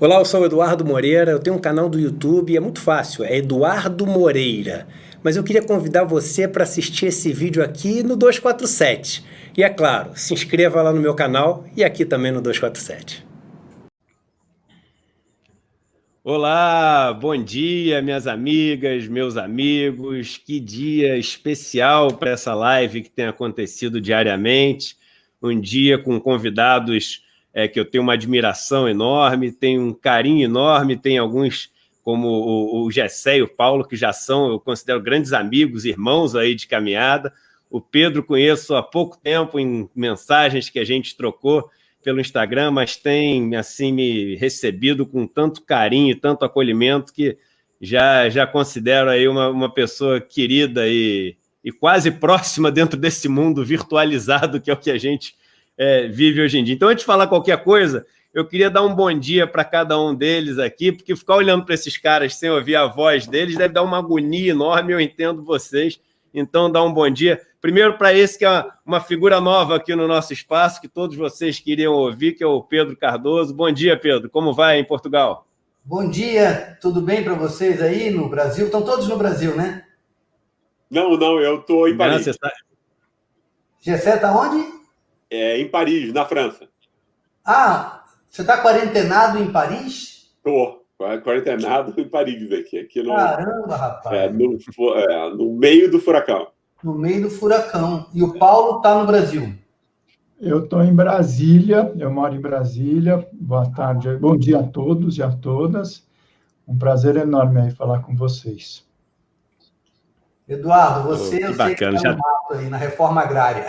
Olá, eu sou o Eduardo Moreira, eu tenho um canal do YouTube, é muito fácil, é Eduardo Moreira. Mas eu queria convidar você para assistir esse vídeo aqui no 247. E é claro, se inscreva lá no meu canal e aqui também no 247. Olá, bom dia, minhas amigas, meus amigos. Que dia especial para essa live que tem acontecido diariamente. Um dia com convidados que eu tenho uma admiração enorme, tenho um carinho enorme, tem alguns como o Gessé e o Paulo, que já são, eu considero grandes amigos, irmãos aí de caminhada. O Pedro conheço há pouco tempo em mensagens que a gente trocou pelo Instagram, mas tem assim me recebido com tanto carinho, tanto acolhimento, que já considero aí uma pessoa querida e quase próxima dentro desse mundo virtualizado que é o que a gente vive hoje em dia. Então, antes de falar qualquer coisa, eu queria dar um bom dia para cada um deles aqui, porque ficar olhando para esses caras sem ouvir a voz deles deve dar uma agonia enorme, eu entendo vocês. Então, dá um bom dia. Primeiro para esse que é uma figura nova aqui no nosso espaço, que todos vocês queriam ouvir, que é o Pedro Cardoso. Bom dia, Pedro. Como vai em Portugal? Bom dia. Tudo bem para vocês aí no Brasil? Estão todos no Brasil, né? Não, eu estou em Paris. Gessé está onde? Em Paris, na França. Ah, você está quarentenado em Paris? Estou quarentenado em Paris aqui no, Caramba, rapaz. No meio do furacão. No meio do furacão. E o Paulo está no Brasil? Eu estou em Brasília, eu moro em Brasília. Boa tarde, bom dia a todos e a todas. Um prazer enorme aí falar com vocês. Eduardo, você eu sei que está no mato aí, na reforma agrária.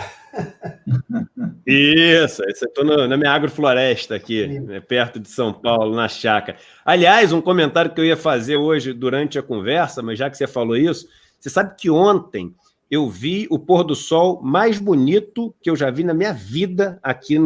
Isso, eu estou na minha agrofloresta aqui, perto de São Paulo, na chácara. Aliás, um comentário que eu ia fazer hoje durante a conversa, mas já que você falou isso, você sabe que ontem eu vi o pôr do sol mais bonito que eu já vi na minha vida aqui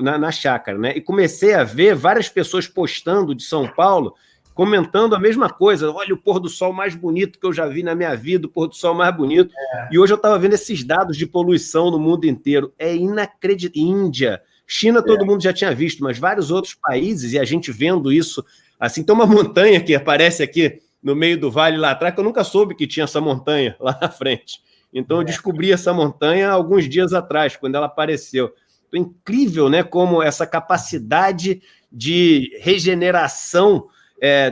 na chácara, né? E comecei a ver várias pessoas postando de São Paulo, comentando a mesma coisa. Olha, o pôr do sol mais bonito que eu já vi na minha vida, o pôr do sol mais bonito. E hoje eu estava vendo esses dados de poluição no mundo inteiro. É inacreditável. Índia, China, todo mundo já tinha visto, mas vários outros países, e a gente vendo isso. Assim, tem uma montanha que aparece aqui no meio do vale lá atrás, que eu nunca soube que tinha essa montanha lá na frente. Então, eu descobri essa montanha alguns dias atrás, quando ela apareceu. Então, incrível, né? Como essa capacidade de regeneração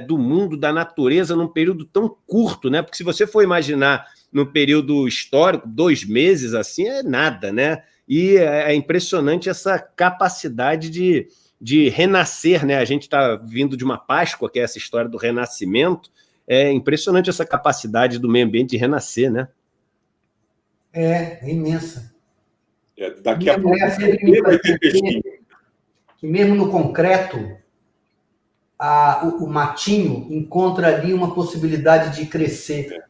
do mundo, da natureza, num período tão curto, né? Porque se você for imaginar no período histórico, 2 meses, assim, é nada, né? E é impressionante essa capacidade de renascer, né? A gente está vindo de uma Páscoa, que é essa história do renascimento. É impressionante essa capacidade do meio ambiente de renascer, né? É imensa. Daqui a pouco vai ter que mesmo no concreto, o matinho encontra ali uma possibilidade de crescer.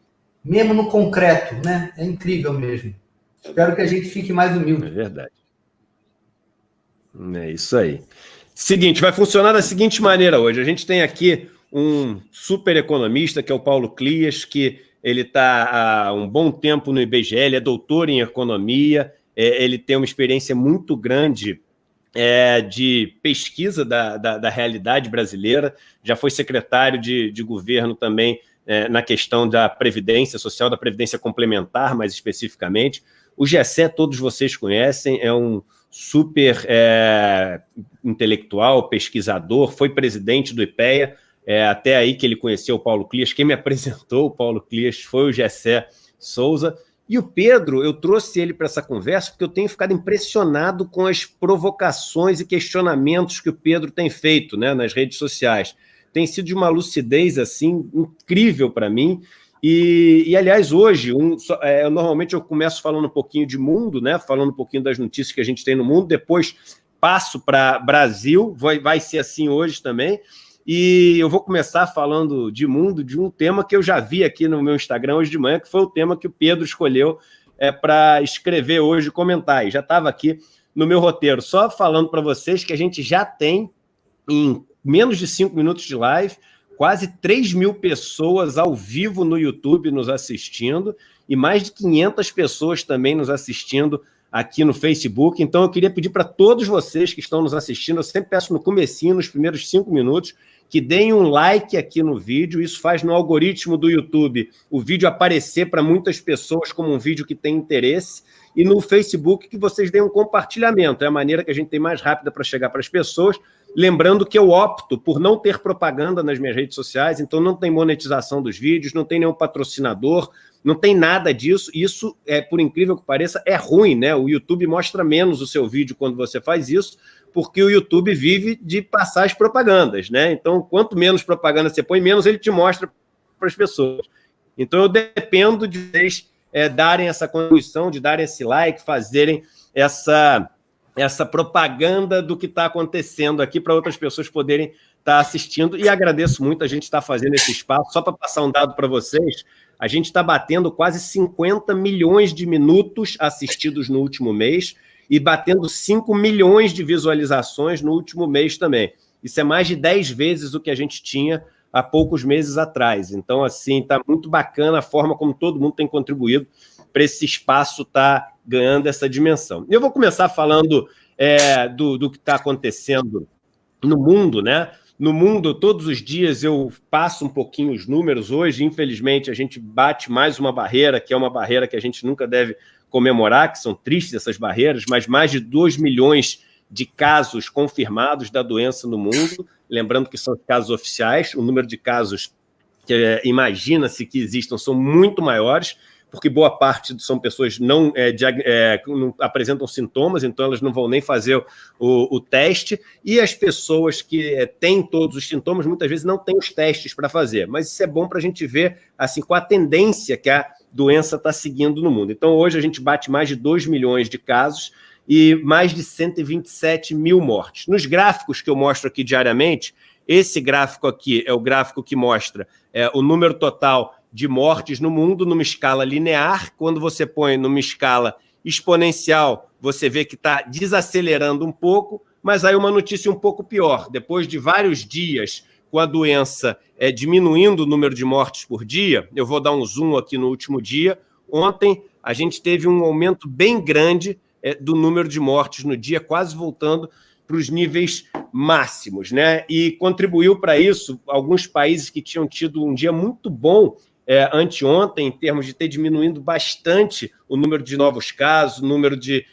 Mesmo no concreto, né? É incrível mesmo. Espero que a gente fique mais humilde. É verdade. É isso aí. Seguinte, vai funcionar da seguinte maneira hoje. A gente tem aqui um super economista, que é o Paulo Clias, que ele está há um bom tempo no IBGE, ele é doutor em economia, ele tem uma experiência muito grande de pesquisa da realidade brasileira, já foi secretário de governo também na questão da Previdência Social, da Previdência Complementar, mais especificamente. O Gessé, todos vocês conhecem, é um super intelectual, pesquisador, foi presidente do IPEA, até aí que ele conheceu o Paulo Clias. Quem me apresentou o Paulo Clias foi o Gessé Souza. E o Pedro, eu trouxe ele para essa conversa porque eu tenho ficado impressionado com as provocações e questionamentos que o Pedro tem feito, né, nas redes sociais. Tem sido de uma lucidez assim incrível para mim. E aliás, hoje, normalmente eu começo falando um pouquinho de mundo, né, falando um pouquinho das notícias que a gente tem no mundo, depois passo para Brasil, vai ser assim hoje também. E eu vou começar falando de mundo, de um tema que eu já vi aqui no meu Instagram hoje de manhã, que foi o tema que o Pedro escolheu para escrever hoje e comentar. E já estava aqui no meu roteiro. Só falando para vocês que a gente já tem, em menos de 5 minutos de live, quase 3.000 pessoas ao vivo no YouTube nos assistindo e mais de 500 pessoas também nos assistindo aqui no Facebook. Então, eu queria pedir para todos vocês que estão nos assistindo, eu sempre peço no comecinho, nos primeiros 5 minutos, que deem um like aqui no vídeo. Isso faz no algoritmo do YouTube o vídeo aparecer para muitas pessoas como um vídeo que tem interesse. E no Facebook que vocês deem um compartilhamento. É a maneira que a gente tem mais rápida para chegar para as pessoas. Lembrando que eu opto por não ter propaganda nas minhas redes sociais, então não tem monetização dos vídeos, não tem nenhum patrocinador, não tem nada disso. Isso, por incrível que pareça, é ruim, né? O YouTube mostra menos o seu vídeo quando você faz isso, porque o YouTube vive de passar as propagandas, né? Então, quanto menos propaganda você põe, menos ele te mostra para as pessoas. Então, eu dependo de vocês darem essa contribuição, de darem esse like, fazerem essa propaganda do que está acontecendo aqui para outras pessoas poderem estar assistindo. E agradeço muito a gente estar fazendo esse espaço. Só para passar um dado para vocês, a gente está batendo quase 50 milhões de minutos assistidos no último mês e batendo 5 milhões de visualizações no último mês também. Isso é mais de 10 vezes o que a gente tinha há poucos meses atrás. Então, assim, está muito bacana a forma como todo mundo tem contribuído para esse espaço estar ganhando essa dimensão. Eu vou começar falando do que está acontecendo no mundo, né? No mundo, todos os dias eu passo um pouquinho os números. Hoje, infelizmente, a gente bate mais uma barreira, que é uma barreira que a gente nunca deve comemorar, que são tristes essas barreiras, mas mais de 2 milhões de casos confirmados da doença no mundo. Lembrando que são casos oficiais, o número de casos que imagina-se que existam são muito maiores, porque boa parte são pessoas que não apresentam sintomas, então elas não vão nem fazer o teste, e as pessoas que têm todos os sintomas, muitas vezes não têm os testes para fazer, mas isso é bom para a gente ver assim, qual a tendência que a doença está seguindo no mundo. Então, hoje a gente bate mais de 2 milhões de casos e mais de 127 mil mortes. Nos gráficos que eu mostro aqui diariamente, esse gráfico aqui é o gráfico que mostra o número total de mortes no mundo numa escala linear. Quando você põe numa escala exponencial, você vê que está desacelerando um pouco, mas aí uma notícia um pouco pior. Depois de vários dias com a doença diminuindo o número de mortes por dia, eu vou dar um zoom aqui no último dia, ontem a gente teve um aumento bem grande do número de mortes no dia, quase voltando para os níveis máximos, né? E contribuiu para isso alguns países que tinham tido um dia muito bom anteontem, em termos de ter diminuindo bastante o número de novos casos, o número de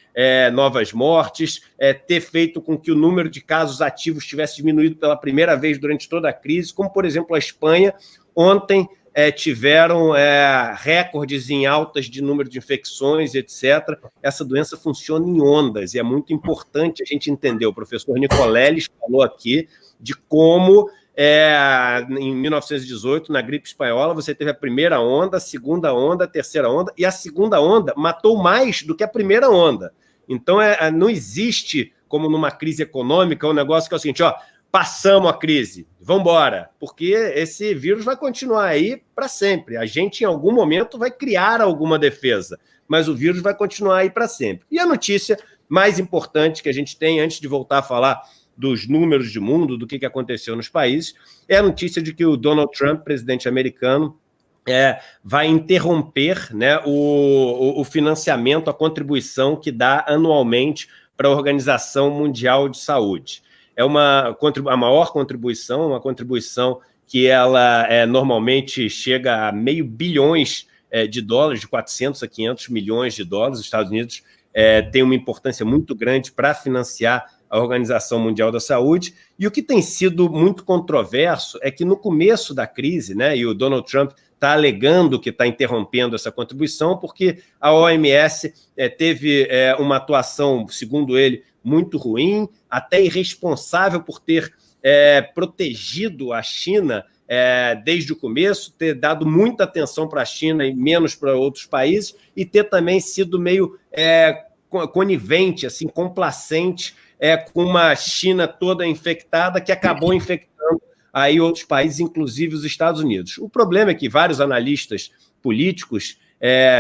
novas mortes, ter feito com que o número de casos ativos tivesse diminuído pela primeira vez durante toda a crise, como, por exemplo, a Espanha. Ontem tiveram recordes em altas de número de infecções, etc. Essa doença funciona em ondas, e é muito importante a gente entender. O professor Nicoleles falou aqui de como em 1918, na gripe espanhola, você teve a primeira onda, a segunda onda, a terceira onda, e a segunda onda matou mais do que a primeira onda. Então, não existe, como numa crise econômica, um negócio que é o seguinte, passamos a crise, vamos embora, porque esse vírus vai continuar aí para sempre. A gente, em algum momento, vai criar alguma defesa, mas o vírus vai continuar aí para sempre. E a notícia mais importante que a gente tem, antes de voltar a falar dos números de mundo, do que aconteceu nos países, é a notícia de que o Donald Trump, presidente americano, vai interromper, né, o financiamento, a contribuição que dá anualmente para a Organização Mundial de Saúde. É a maior contribuição, uma contribuição que ela normalmente chega a $500 bilhões de dólares, de 400 a 500 milhões de dólares. Os Estados Unidos tem uma importância muito grande para financiar a Organização Mundial da Saúde, e o que tem sido muito controverso é que no começo da crise, né, e o Donald Trump está alegando que está interrompendo essa contribuição, porque a OMS teve uma atuação, segundo ele, muito ruim, até irresponsável por ter protegido a China desde o começo, ter dado muita atenção para a China e menos para outros países, e ter também sido meio conivente, assim, complacente, com uma China toda infectada, que acabou infectando aí outros países, inclusive os Estados Unidos. O problema é que vários analistas políticos,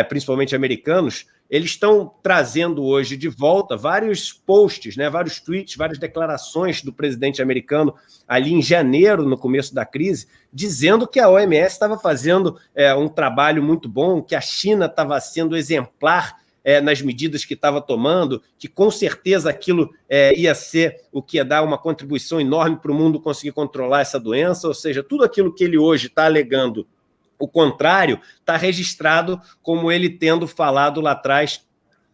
principalmente americanos, eles estão trazendo hoje de volta vários posts, né, vários tweets, várias declarações do presidente americano ali em janeiro, no começo da crise, dizendo que a OMS estava fazendo um trabalho muito bom, que a China estava sendo exemplar nas medidas que estava tomando, que com certeza aquilo ia ser o que ia dar uma contribuição enorme para o mundo conseguir controlar essa doença, ou seja, tudo aquilo que ele hoje está alegando o contrário, está registrado como ele tendo falado lá atrás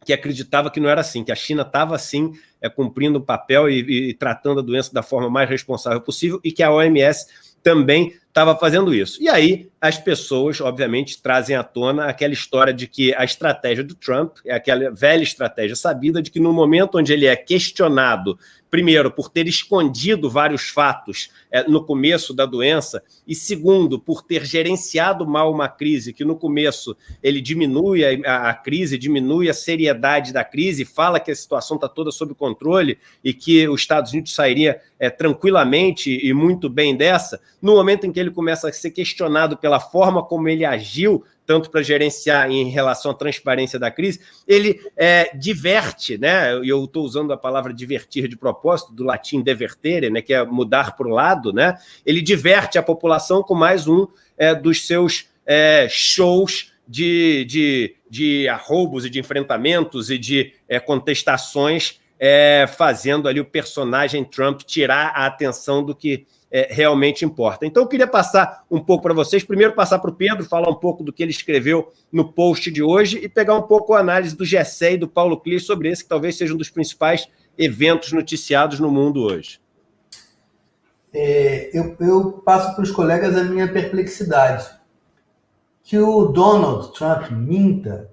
que acreditava que não era assim, que a China estava, sim, cumprindo o papel e tratando a doença da forma mais responsável possível e que a OMS também estava fazendo isso. E aí as pessoas, obviamente, trazem à tona aquela história de que a estratégia do Trump é aquela velha estratégia sabida de que no momento onde ele é questionado, primeiro, por ter escondido vários fatos no começo da doença, e segundo, por ter gerenciado mal uma crise, que no começo ele diminui a crise, diminui a seriedade da crise, fala que a situação está toda sob controle e que os Estados Unidos sairia tranquilamente e muito bem dessa, no momento em que ele começa a ser questionado pela forma como ele agiu, tanto para gerenciar em relação à transparência da crise, ele diverte, né? Eu estou usando a palavra divertir de propósito, do latim divertere, né? Que é mudar para o lado, né? Ele diverte a população com mais um dos seus shows de arroubos e de enfrentamentos e de contestações, fazendo ali o personagem Trump tirar a atenção do que realmente importa. Então, eu queria passar um pouco para vocês, primeiro passar para o Pedro, falar um pouco do que ele escreveu no post de hoje e pegar um pouco a análise do Gessé e do Paulo Clear sobre esse, que talvez seja um dos principais eventos noticiados no mundo hoje. Eu passo para os colegas a minha perplexidade. Que o Donald Trump minta,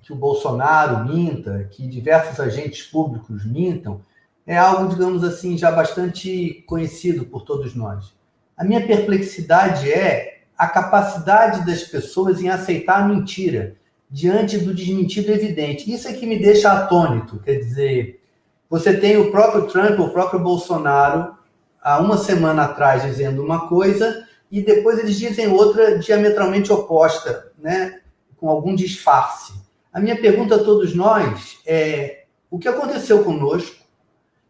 que o Bolsonaro minta, que diversos agentes públicos mintam, é algo, digamos assim, já bastante conhecido por todos nós. A minha perplexidade é a capacidade das pessoas em aceitar a mentira diante do desmentido evidente. Isso é que me deixa atônito. Quer dizer, você tem o próprio Trump, o próprio Bolsonaro, há uma semana atrás dizendo uma coisa e depois eles dizem outra diametralmente oposta, né? Com algum disfarce. A minha pergunta a todos nós é: o que aconteceu conosco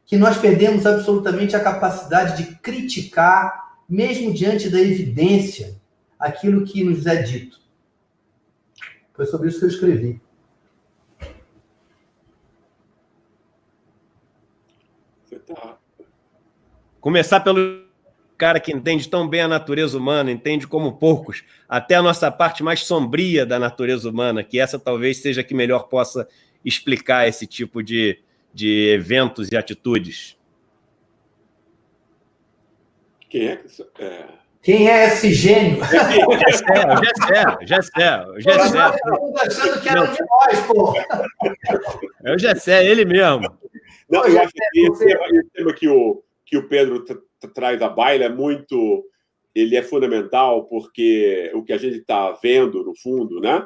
que nós perdemos absolutamente a capacidade de criticar, mesmo diante da evidência, aquilo que nos é dito? Foi sobre isso que eu escrevi. Começar pelo cara que entende tão bem a natureza humana, entende como poucos, até a nossa parte mais sombria da natureza humana, que essa talvez seja que melhor possa explicar esse tipo de eventos e atitudes. Quem é? Quem é esse gênio? O Gessé. Estou achando que era de nós, pô. É o Gessé, ele mesmo. Não, eu acho que esse tema que o Pedro traz à baila ele é fundamental, porque o que a gente está vendo, no fundo, né,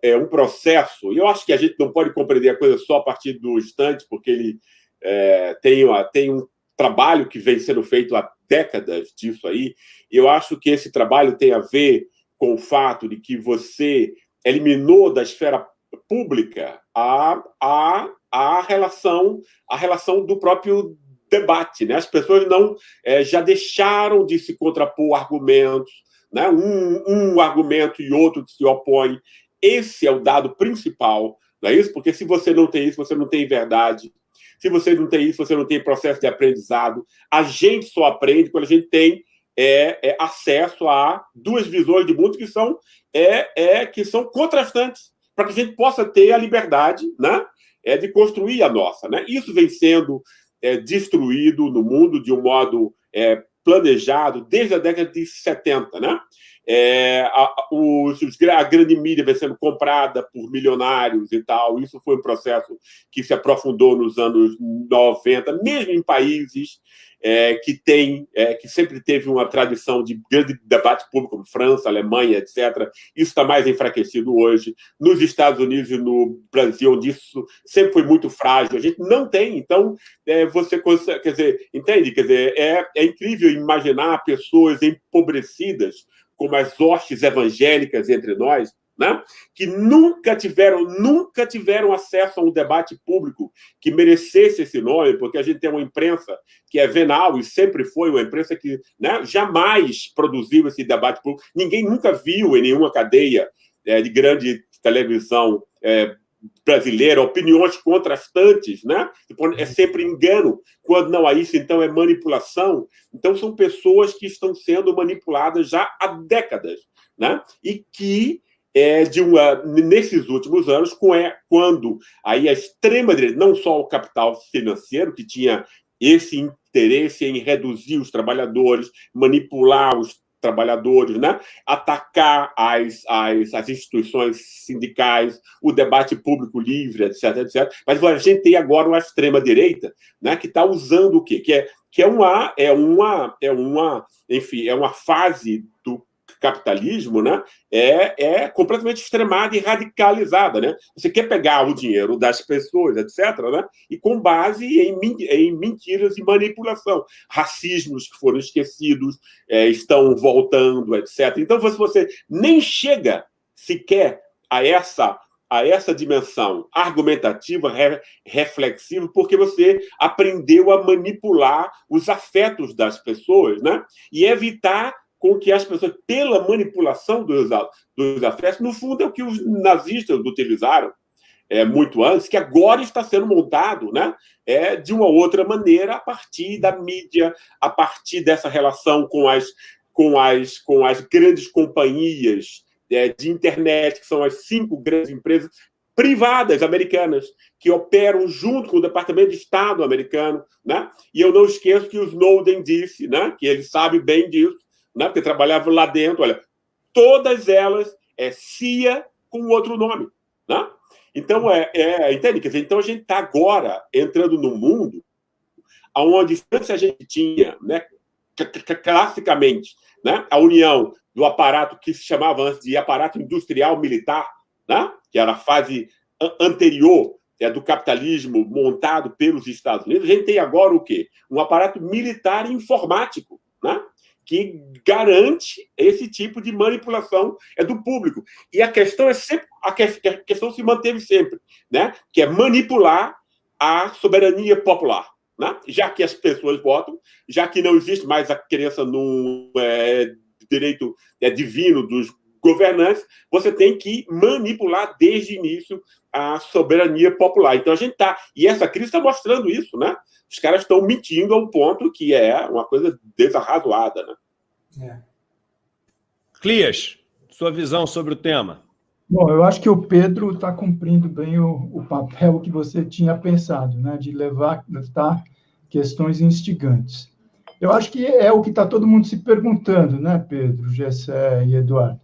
é um processo, e eu acho que a gente não pode compreender a coisa só a partir do instante, porque ele tem um trabalho que vem sendo feito há décadas disso aí, e eu acho que esse trabalho tem a ver com o fato de que você eliminou da esfera pública a relação do próprio debate, né? As pessoas não já deixaram de se contrapor argumentos, né? Um argumento e outro que se opõe. Esse é o dado principal, não é isso? Porque se você não tem isso, você não tem verdade. Se você não tem isso, você não tem processo de aprendizado. A gente só aprende quando a gente tem acesso a duas visões de mundo que são contrastantes, para que a gente possa ter a liberdade, né, de construir a nossa, né? Isso vem sendo destruído no mundo de um modo planejado desde a década de 70, né? A grande mídia vem sendo comprada por milionários e tal. Isso foi um processo que se aprofundou nos anos 90, mesmo em países que sempre teve uma tradição de grande debate público, como França, Alemanha, etc. Isso está mais enfraquecido hoje. Nos Estados Unidos e no Brasil, onde isso sempre foi muito frágil, a gente não tem. Então, você consegue, quer dizer, entende? Quer dizer, é incrível imaginar pessoas empobrecidas como as hostes evangélicas entre nós, né? Que nunca tiveram acesso a um debate público que merecesse esse nome, porque a gente tem uma imprensa que é venal e sempre foi uma imprensa que, né, jamais produziu esse debate público. Ninguém nunca viu em nenhuma cadeia de grande televisão brasileira, opiniões contrastantes, né? É sempre engano. Quando não há isso, então é manipulação. Então, são pessoas que estão sendo manipuladas já há décadas, né? E que, nesses últimos anos, quando aí a extrema-direita, não só o capital financeiro, que tinha esse interesse em reduzir os trabalhadores, manipular os trabalhadores, né? Atacar as instituições sindicais, o debate público livre, etc, etc. Mas a gente tem agora uma extrema-direita, né, que está usando o quê? Que é uma fase do capitalismo, né, completamente extremada e radicalizada, né? Você quer pegar o dinheiro das pessoas, etc., né, e com base em mentiras e manipulação. Racismos que foram esquecidos estão voltando, etc. Então, se você nem chega sequer a essa dimensão argumentativa, reflexiva, porque você aprendeu a manipular os afetos das pessoas, né, e evitar com que as pessoas, pela manipulação dos afetos, no fundo é o que os nazistas utilizaram muito antes, que agora está sendo montado, né, de uma outra maneira, a partir da mídia, a partir dessa relação com as grandes companhias de internet, que são as 5 grandes empresas privadas americanas, que operam junto com o Departamento de Estado americano, né? E eu não esqueço que o Snowden disse, né, que ele sabe bem disso, né, porque trabalhava lá dentro, olha, todas elas CIA com outro nome, né? Então, entende? Quer dizer, então a gente está agora entrando num mundo onde antes a gente tinha, né, classicamente, né, a união do aparato que se chamava antes de aparato industrial militar, né, que era a fase anterior do capitalismo montado pelos Estados Unidos. A gente tem agora o quê? Um aparato militar e informático, né, que garante esse tipo de manipulação do público. E a questão a questão se manteve sempre, né, que é manipular a soberania popular, né? Já que as pessoas votam, já que não existe mais a crença no direito divino dos governantes, você tem que manipular desde o início a soberania popular. Então a gente está... E essa crise está mostrando isso, né? Os caras estão mentindo a um ponto que é uma coisa desarrazoada, né? Clias, sua visão sobre o tema. Bom, eu acho que o Pedro está cumprindo bem o papel que você tinha pensado, né, de levantar questões instigantes. Eu acho que é o que está todo mundo se perguntando, né, Pedro, Gessé e Eduardo?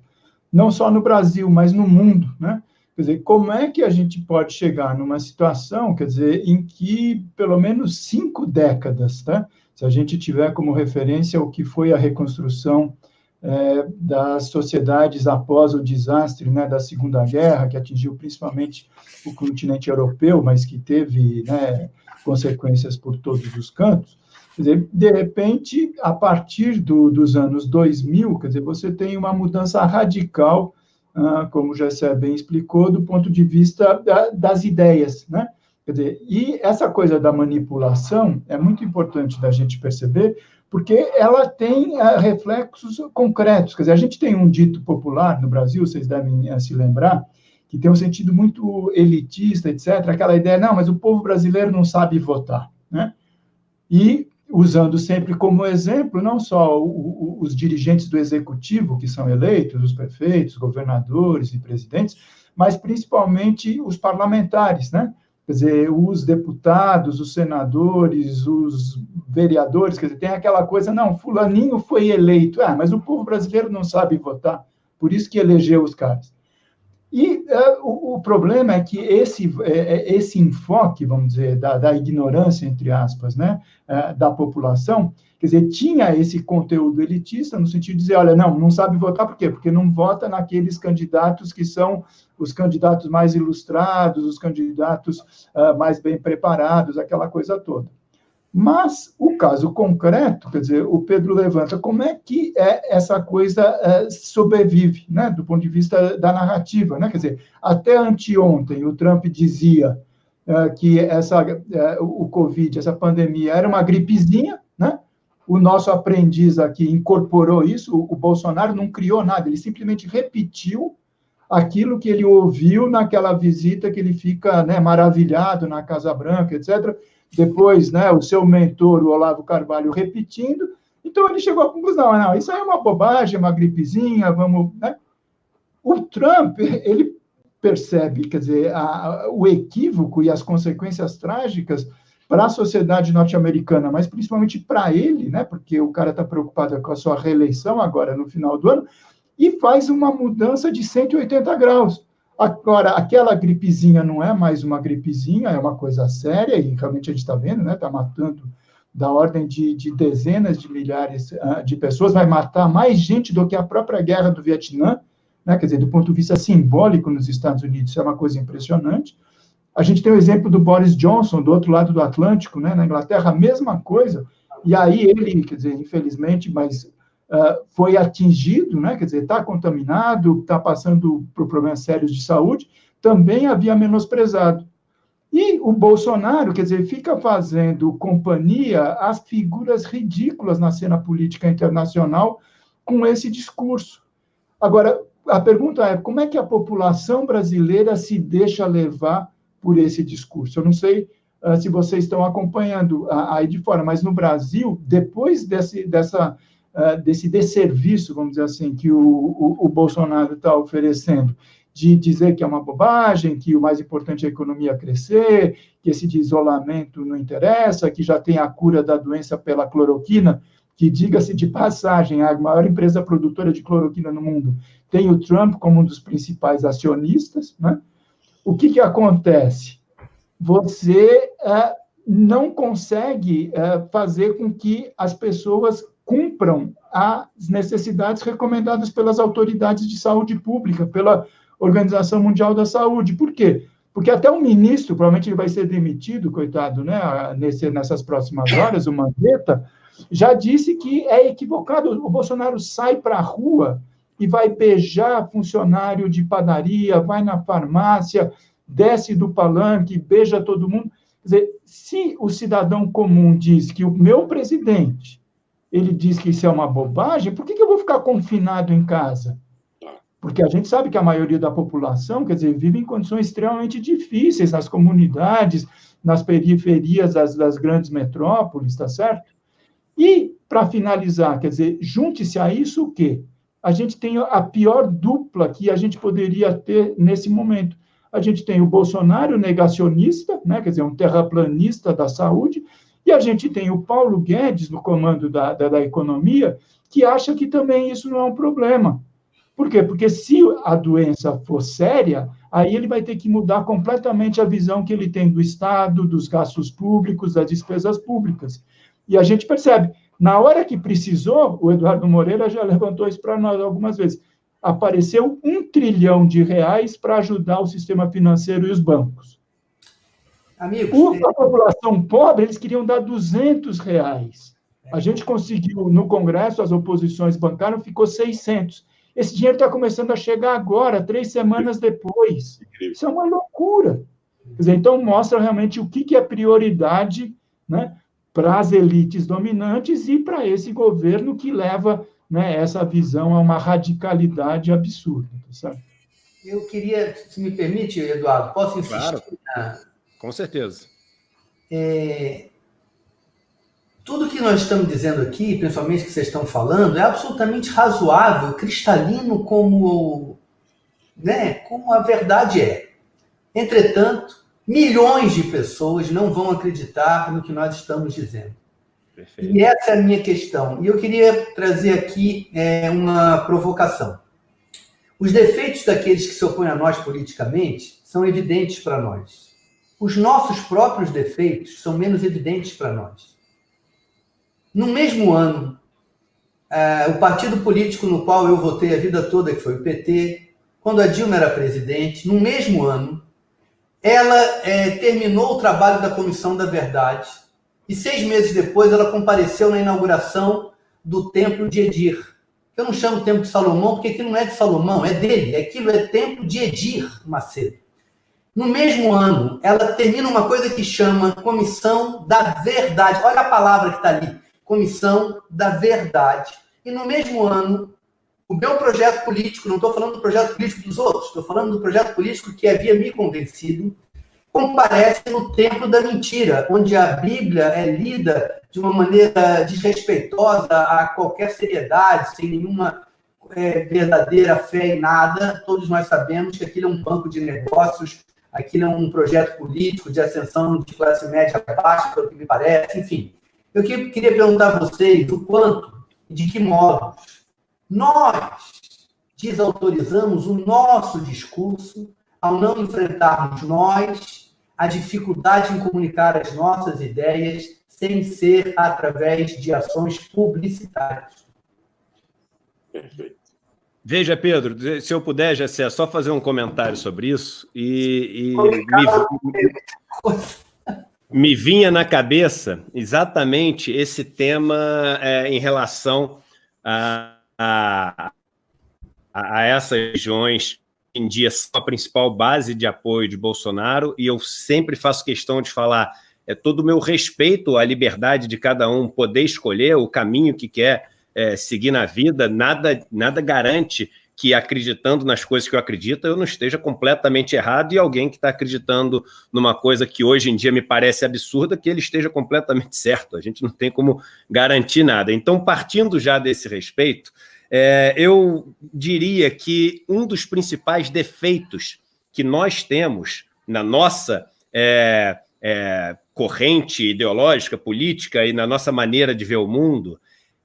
Não só no Brasil, mas no mundo, né? Quer dizer, como é que a gente pode chegar numa situação, quer dizer, em que pelo menos 5 décadas, tá? Se a gente tiver como referência o que foi a reconstrução das sociedades após o desastre, né, da Segunda Guerra, que atingiu principalmente o continente europeu, mas que teve, né, consequências por todos os cantos. Quer dizer, de repente, a partir dos anos 2000, quer dizer, você tem uma mudança radical, como o Gessé bem explicou, do ponto de vista das ideias, né? Quer dizer, e essa coisa da manipulação é muito importante da gente perceber, porque ela tem reflexos concretos. Quer dizer, a gente tem um dito popular no Brasil, vocês devem se lembrar, que tem um sentido muito elitista, etc., aquela ideia, não, mas o povo brasileiro não sabe votar, né? E usando sempre como exemplo, não só os dirigentes do executivo, que são eleitos, os prefeitos, governadores e presidentes, mas principalmente os parlamentares, né? Quer dizer, os deputados, os senadores, os vereadores, quer dizer, tem aquela coisa, não, fulaninho foi eleito, mas o povo brasileiro não sabe votar, por isso que elegeu os caras. E o problema é que esse enfoque, vamos dizer, da ignorância, entre aspas, né, da população, quer dizer, tinha esse conteúdo elitista no sentido de dizer, olha, não sabe votar, por quê? Porque não vota naqueles candidatos que são os candidatos mais ilustrados, os candidatos mais bem preparados, aquela coisa toda. Mas o caso concreto, quer dizer, o Pedro levanta, como é que essa coisa sobrevive, né, do ponto de vista da narrativa, né? Quer dizer, até anteontem o Trump dizia que o Covid, essa pandemia, era uma gripezinha, né? O nosso aprendiz aqui incorporou isso, o Bolsonaro não criou nada, ele simplesmente repetiu aquilo que ele ouviu naquela visita que ele fica, né, maravilhado na Casa Branca, etc. Depois, né, o seu mentor, o Olavo Carvalho, repetindo. Então, ele chegou à conclusão, não, isso aí é uma bobagem, uma gripezinha, vamos... Né? O Trump, ele percebe, quer dizer, o equívoco e as consequências trágicas para a sociedade norte-americana, mas principalmente para ele, né, porque o cara está preocupado com a sua reeleição agora no final do ano, e faz uma mudança de 180 graus. Agora, aquela gripezinha não é mais uma gripezinha, é uma coisa séria, e realmente a gente está vendo, né, está matando da ordem de dezenas de milhares de pessoas, vai matar mais gente do que a própria guerra do Vietnã, né, quer dizer, do ponto de vista simbólico nos Estados Unidos, isso é uma coisa impressionante. A gente tem o exemplo do Boris Johnson, do outro lado do Atlântico, né, na Inglaterra, a mesma coisa, e aí ele, quer dizer, infelizmente, mas foi atingido, né, quer dizer, está contaminado, está passando por problemas sérios de saúde, também havia menosprezado. E o Bolsonaro, quer dizer, fica fazendo companhia às figuras ridículas na cena política internacional com esse discurso. Agora, a pergunta é, como é que a população brasileira se deixa levar por esse discurso? Eu não sei se vocês estão acompanhando aí de fora, mas no Brasil, depois desse desserviço, vamos dizer assim, que o Bolsonaro está oferecendo, de dizer que é uma bobagem, que o mais importante é a economia crescer, que esse de isolamento não interessa, que já tem a cura da doença pela cloroquina, que, diga-se de passagem, a maior empresa produtora de cloroquina no mundo tem o Trump como um dos principais acionistas, né? O que acontece? Você não consegue fazer com que as pessoas cumpram as necessidades recomendadas pelas autoridades de saúde pública, pela Organização Mundial da Saúde. Por quê? Porque até o ministro, provavelmente ele vai ser demitido, coitado, né, nessas próximas horas, o Mandetta, já disse que é equivocado. O Bolsonaro sai para a rua e vai beijar funcionário de padaria, vai na farmácia, desce do palanque, beija todo mundo. Quer dizer, se o cidadão comum diz que o meu presidente, ele diz que isso é uma bobagem, por que eu vou ficar confinado em casa? Porque a gente sabe que a maioria da população, quer dizer, vive em condições extremamente difíceis nas comunidades, nas periferias das grandes metrópoles, tá certo? E, para finalizar, quer dizer, junte-se a isso o quê? A gente tem a pior dupla que a gente poderia ter nesse momento. A gente tem o Bolsonaro negacionista, né, quer dizer, um terraplanista da saúde, e a gente tem o Paulo Guedes no comando da economia, que acha que também isso não é um problema. Por quê? Porque se a doença for séria, aí ele vai ter que mudar completamente a visão que ele tem do Estado, dos gastos públicos, das despesas públicas. E a gente percebe, na hora que precisou, o Eduardo Moreira já levantou isso para nós algumas vezes, apareceu R$1 trilhão para ajudar o sistema financeiro e os bancos. Amigos, a população pobre, eles queriam dar R$200. A gente conseguiu, no Congresso, as oposições bancaram, ficou 600. Esse dinheiro está começando a chegar agora, 3 semanas depois. Isso é uma loucura. Quer dizer, então, mostra realmente o que é prioridade, né, para as elites dominantes e para esse governo que leva, né, essa visão a uma radicalidade absurda. Sabe? Eu queria, se me permite, Eduardo, posso insistir? Claro, com certeza. Tudo que nós estamos dizendo aqui, principalmente que vocês estão falando, é absolutamente razoável, cristalino como a verdade é. Entretanto, milhões de pessoas não vão acreditar no que nós estamos dizendo. Perfeito. E essa é a minha questão. E eu queria trazer aqui uma provocação. Os defeitos daqueles que se opõem a nós politicamente são evidentes para nós. Os nossos próprios defeitos são menos evidentes para nós. No mesmo ano, o partido político no qual eu votei a vida toda, que foi o PT, quando a Dilma era presidente, no mesmo ano, ela terminou o trabalho da Comissão da Verdade e 6 meses depois ela compareceu na inauguração do Templo de Edir. Eu não chamo Templo de Salomão porque aquilo não é de Salomão, é dele. Aquilo é Templo de Edir Macedo. No mesmo ano, ela termina uma coisa que chama Comissão da Verdade. Olha a palavra que está ali. Comissão da Verdade. E no mesmo ano, o meu projeto político, não estou falando do projeto político dos outros, estou falando do projeto político que havia me convencido, comparece no templo da mentira, onde a Bíblia é lida de uma maneira desrespeitosa a qualquer seriedade, sem nenhuma verdadeira fé em nada. Todos nós sabemos que aquilo é um banco de negócios, aquilo é um projeto político de ascensão de classe média baixa, pelo que me parece, enfim. Eu queria perguntar a vocês o quanto e de que modo nós desautorizamos o nosso discurso ao não enfrentarmos nós a dificuldade em comunicar as nossas ideias sem ser através de ações publicitárias. Perfeito. Veja, Pedro, se eu puder, Jessé, só fazer um comentário sobre isso e me vinha na cabeça exatamente esse tema em relação a essas regiões que em dia são a principal base de apoio de Bolsonaro, e eu sempre faço questão de falar todo o meu respeito à liberdade de cada um poder escolher o caminho que quer seguir na vida. Nada garante que, acreditando nas coisas que eu acredito, eu não esteja completamente errado, e alguém que está acreditando numa coisa que hoje em dia me parece absurda, que ele esteja completamente certo. A gente não tem como garantir nada. Então, partindo já desse respeito, eu diria que um dos principais defeitos que nós temos na nossa corrente ideológica, política e na nossa maneira de ver o mundo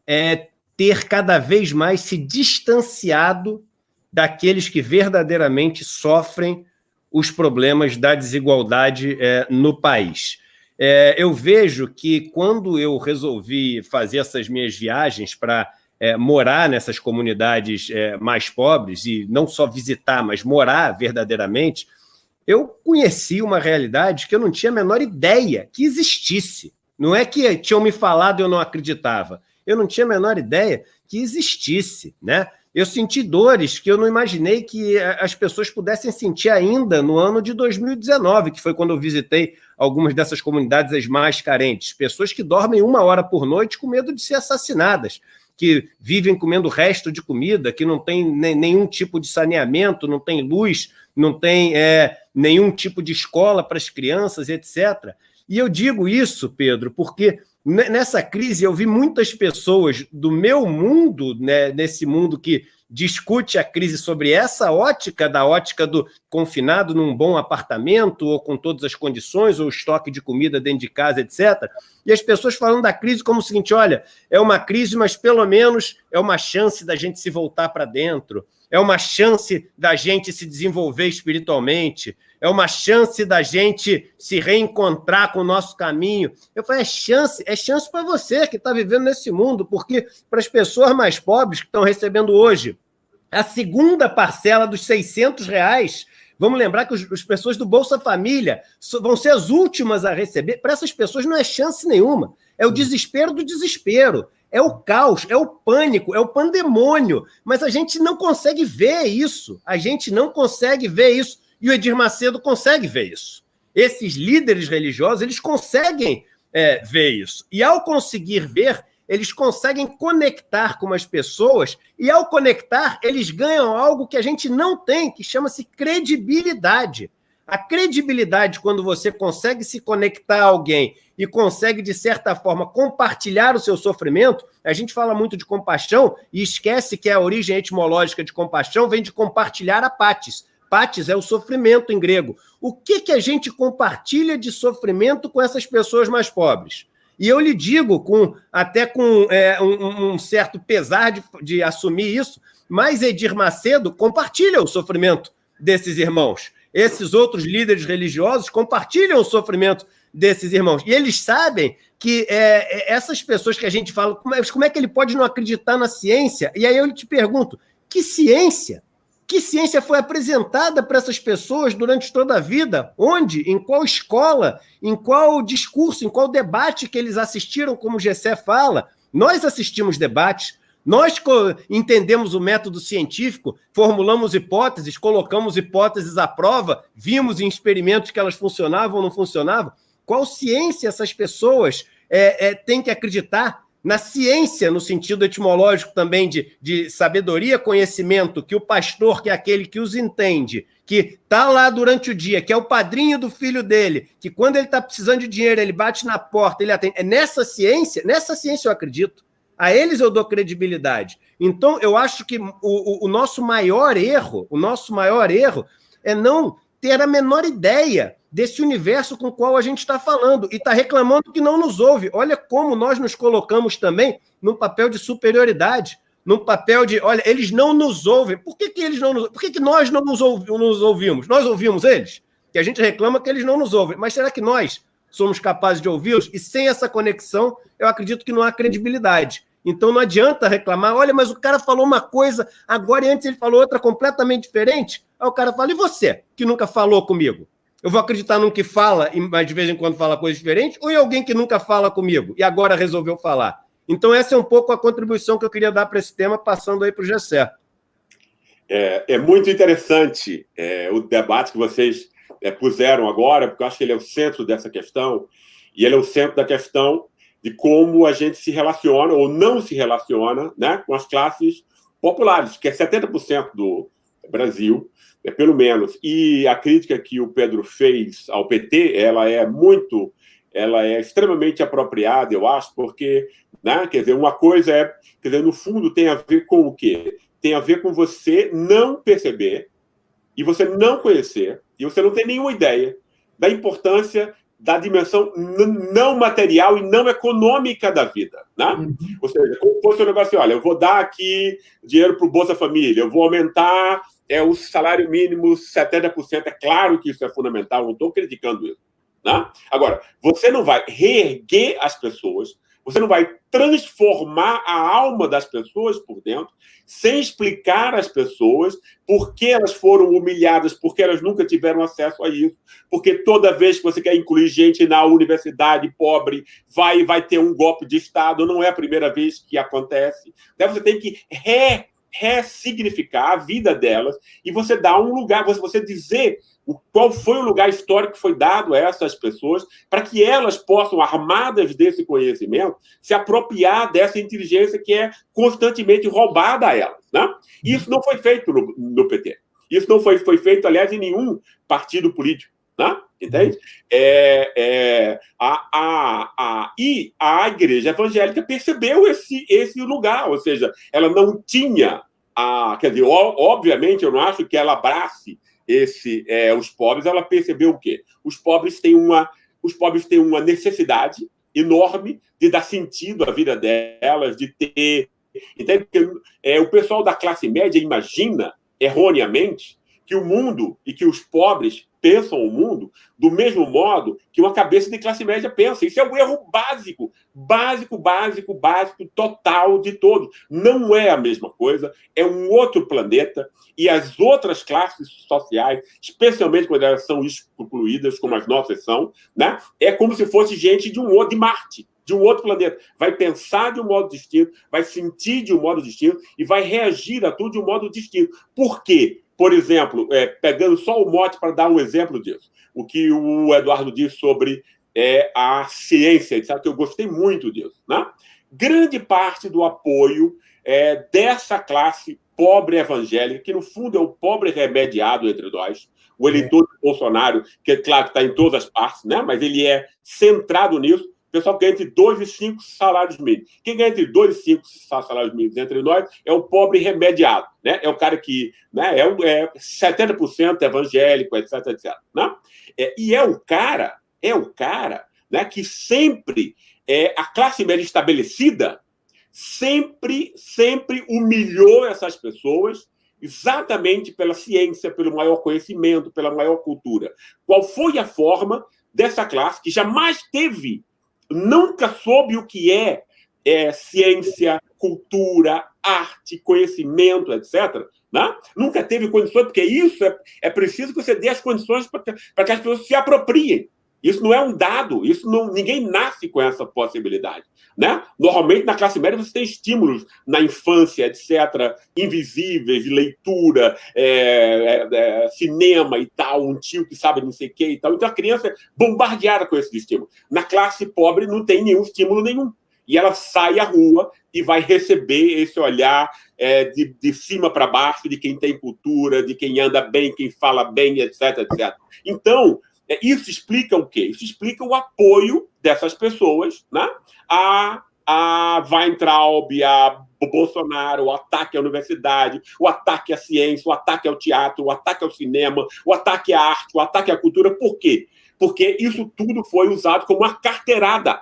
é ter cada vez mais se distanciado daqueles que verdadeiramente sofrem os problemas da desigualdade no país. Eu vejo que quando eu resolvi fazer essas minhas viagens para morar nessas comunidades mais pobres, e não só visitar, mas morar verdadeiramente, eu conheci uma realidade que eu não tinha a menor ideia que existisse. Não é que tinham me falado e eu não acreditava. Eu não tinha a menor ideia que existisse, né? Eu senti dores que eu não imaginei que as pessoas pudessem sentir ainda no ano de 2019, que foi quando eu visitei algumas dessas comunidades as mais carentes. Pessoas que dormem 1 hora por noite com medo de ser assassinadas, que vivem comendo resto de comida, que não tem nenhum tipo de saneamento, não tem luz, não tem nenhum tipo de escola para as crianças, etc. E eu digo isso, Pedro, porque nessa crise eu vi muitas pessoas do meu mundo, né, nesse mundo que discute a crise sobre essa ótica, da ótica do confinado num bom apartamento, ou com todas as condições, ou estoque de comida dentro de casa, etc. E as pessoas falando da crise como o seguinte: olha, é uma crise, mas pelo menos é uma chance da gente se voltar para dentro, é uma chance da gente se desenvolver espiritualmente, é uma chance da gente se reencontrar com o nosso caminho. Eu falei, é chance para você que está vivendo nesse mundo, porque para as pessoas mais pobres que estão recebendo hoje a segunda parcela dos R$600, vamos lembrar que as pessoas do Bolsa Família vão ser as últimas a receber. Para essas pessoas não é chance nenhuma, é o desespero do desespero. É o caos, é o pânico, é o pandemônio, mas a gente não consegue ver isso, e o Edir Macedo consegue ver isso. Esses líderes religiosos, eles conseguem ver isso, e ao conseguir ver, eles conseguem conectar com as pessoas, e ao conectar, eles ganham algo que a gente não tem, que chama-se credibilidade. A credibilidade, quando você consegue se conectar a alguém e consegue, de certa forma, compartilhar o seu sofrimento, a gente fala muito de compaixão e esquece que a origem etimológica de compaixão vem de compartilhar a patis. Patis é o sofrimento em grego. O que a gente compartilha de sofrimento com essas pessoas mais pobres? E eu lhe digo, até com um certo pesar de assumir isso, mas Edir Macedo compartilha o sofrimento desses irmãos. Esses outros líderes religiosos compartilham o sofrimento desses irmãos. E eles sabem que essas pessoas que a gente fala, como é que ele pode não acreditar na ciência? E aí eu te pergunto, que ciência? Que ciência foi apresentada para essas pessoas durante toda a vida? Onde? Em qual escola? Em qual discurso? Em qual debate que eles assistiram, como o Gessé fala? Nós assistimos debates, nós entendemos o método científico, formulamos hipóteses, colocamos hipóteses à prova, vimos em experimentos que elas funcionavam ou não funcionavam. Qual ciência essas pessoas têm que acreditar na ciência, no sentido etimológico também de sabedoria, conhecimento, que o pastor, que é aquele que os entende, que está lá durante o dia, que é o padrinho do filho dele, que quando ele está precisando de dinheiro, ele bate na porta, ele atende. É nessa ciência eu acredito. A eles eu dou credibilidade. Então, eu acho que o nosso maior erro é não ter a menor ideia desse universo com o qual a gente está falando e está reclamando que não nos ouve. Olha como nós nos colocamos também num papel de superioridade, num papel de, olha, eles não nos ouvem. Por que eles não nos ouvem? Por que nós não nos ouvimos? Nós ouvimos eles? Que a gente reclama que eles não nos ouvem. Mas será que nós somos capazes de ouvi-los? E sem essa conexão, eu acredito que não há credibilidade. Então não adianta reclamar, olha, mas o cara falou uma coisa agora e antes ele falou outra completamente diferente. Aí o cara fala, e você, que nunca falou comigo? Eu vou acreditar num que fala, mas de vez em quando fala coisa diferente, ou em alguém que nunca fala comigo e agora resolveu falar? Então essa é um pouco a contribuição que eu queria dar para esse tema, passando aí para o Gessé. É muito interessante o debate que vocês puseram agora, porque eu acho que ele é o centro dessa questão, e ele é o centro da questão de como a gente se relaciona ou não se relaciona, né, com as classes populares, que é 70% do Brasil, pelo menos. E a crítica que o Pedro fez ao PT, ela é extremamente apropriada, eu acho, porque, né, quer dizer, uma coisa quer dizer, no fundo tem a ver com o quê? Tem a ver com você não perceber e você não conhecer e você não tem nenhuma ideia da importância da dimensão não material e não econômica da vida, né? Ou seja, como fosse um negócio, olha, eu vou dar aqui dinheiro para o Bolsa Família, eu vou aumentar o salário mínimo 70%, é claro que isso é fundamental, não estou criticando isso, né? Agora, você não vai reerguer as pessoas, você não vai transformar a alma das pessoas por dentro, sem explicar às pessoas por que elas foram humilhadas, porque elas nunca tiveram acesso a isso, porque toda vez que você quer incluir gente na universidade pobre, vai ter um golpe de Estado, não é a primeira vez que acontece. Então, você tem que ressignificar a vida delas e você dar um lugar, você dizer qual foi o lugar histórico que foi dado a essas pessoas para que elas possam, armadas desse conhecimento, se apropriar dessa inteligência que é constantemente roubada a elas, né? E isso não foi feito no PT. Isso não foi feito, aliás, em nenhum partido político, né? Entende? E a igreja evangélica percebeu esse lugar, ou seja, ela não tinha quer dizer, obviamente, eu não acho que ela abrace os pobres. Ela percebeu o quê? Os pobres têm uma necessidade enorme de dar sentido à vida delas, de ter... Entende? O pessoal da classe média imagina, erroneamente, que o mundo e que os pobres pensam o mundo do mesmo modo que uma cabeça de classe média pensa. Isso é um erro básico, total de todos. Não é a mesma coisa, é um outro planeta, e as outras classes sociais, especialmente quando elas são excluídas, como as nossas são, né? É como se fosse gente de Marte, de um outro planeta. Vai pensar de um modo distinto, vai sentir de um modo distinto e vai reagir a tudo de um modo distinto. Por quê? Por exemplo, pegando só o mote para dar um exemplo disso, o que o Eduardo disse sobre a ciência, sabe que eu gostei muito disso, né? Grande parte do apoio dessa classe pobre evangélica, que no fundo é o pobre remediado entre nós, o eleitor de Bolsonaro, que é claro que está em todas as partes, né? Mas ele é centrado nisso. O pessoal ganha entre 2 e 5 salários mínimos. Quem ganha entre 2 e 5 salários mínimos entre nós é o pobre remediado, né? É o cara que, né, é 70% evangélico, etc, etc. Né? E é o cara, né, que sempre, a classe média estabelecida, sempre humilhou essas pessoas exatamente pela ciência, pelo maior conhecimento, pela maior cultura. Qual foi a forma dessa classe que jamais teve, nunca soube o que é ciência, cultura, arte, conhecimento, etc., né? Nunca teve condições, porque isso é preciso que você dê as condições para que as pessoas se apropriem. Isso não é um dado, ninguém nasce com essa possibilidade, né? Normalmente, na classe média, você tem estímulos na infância, etc., invisíveis, leitura, cinema e tal, um tio que sabe não sei o que e tal. Então, a criança é bombardeada com esses estímulos. Na classe pobre, não tem nenhum estímulo nenhum. e ela sai à rua e vai receber esse olhar de cima para baixo, de quem tem cultura, de quem anda bem, quem fala bem, etc, etc. Então, isso explica o quê? Isso explica o apoio dessas pessoas, né, a Weintraub, a Bolsonaro, o ataque à universidade, o ataque à ciência, o ataque ao teatro, o ataque ao cinema, o ataque à arte, o ataque à cultura. Por quê? Porque isso tudo foi usado como uma carteirada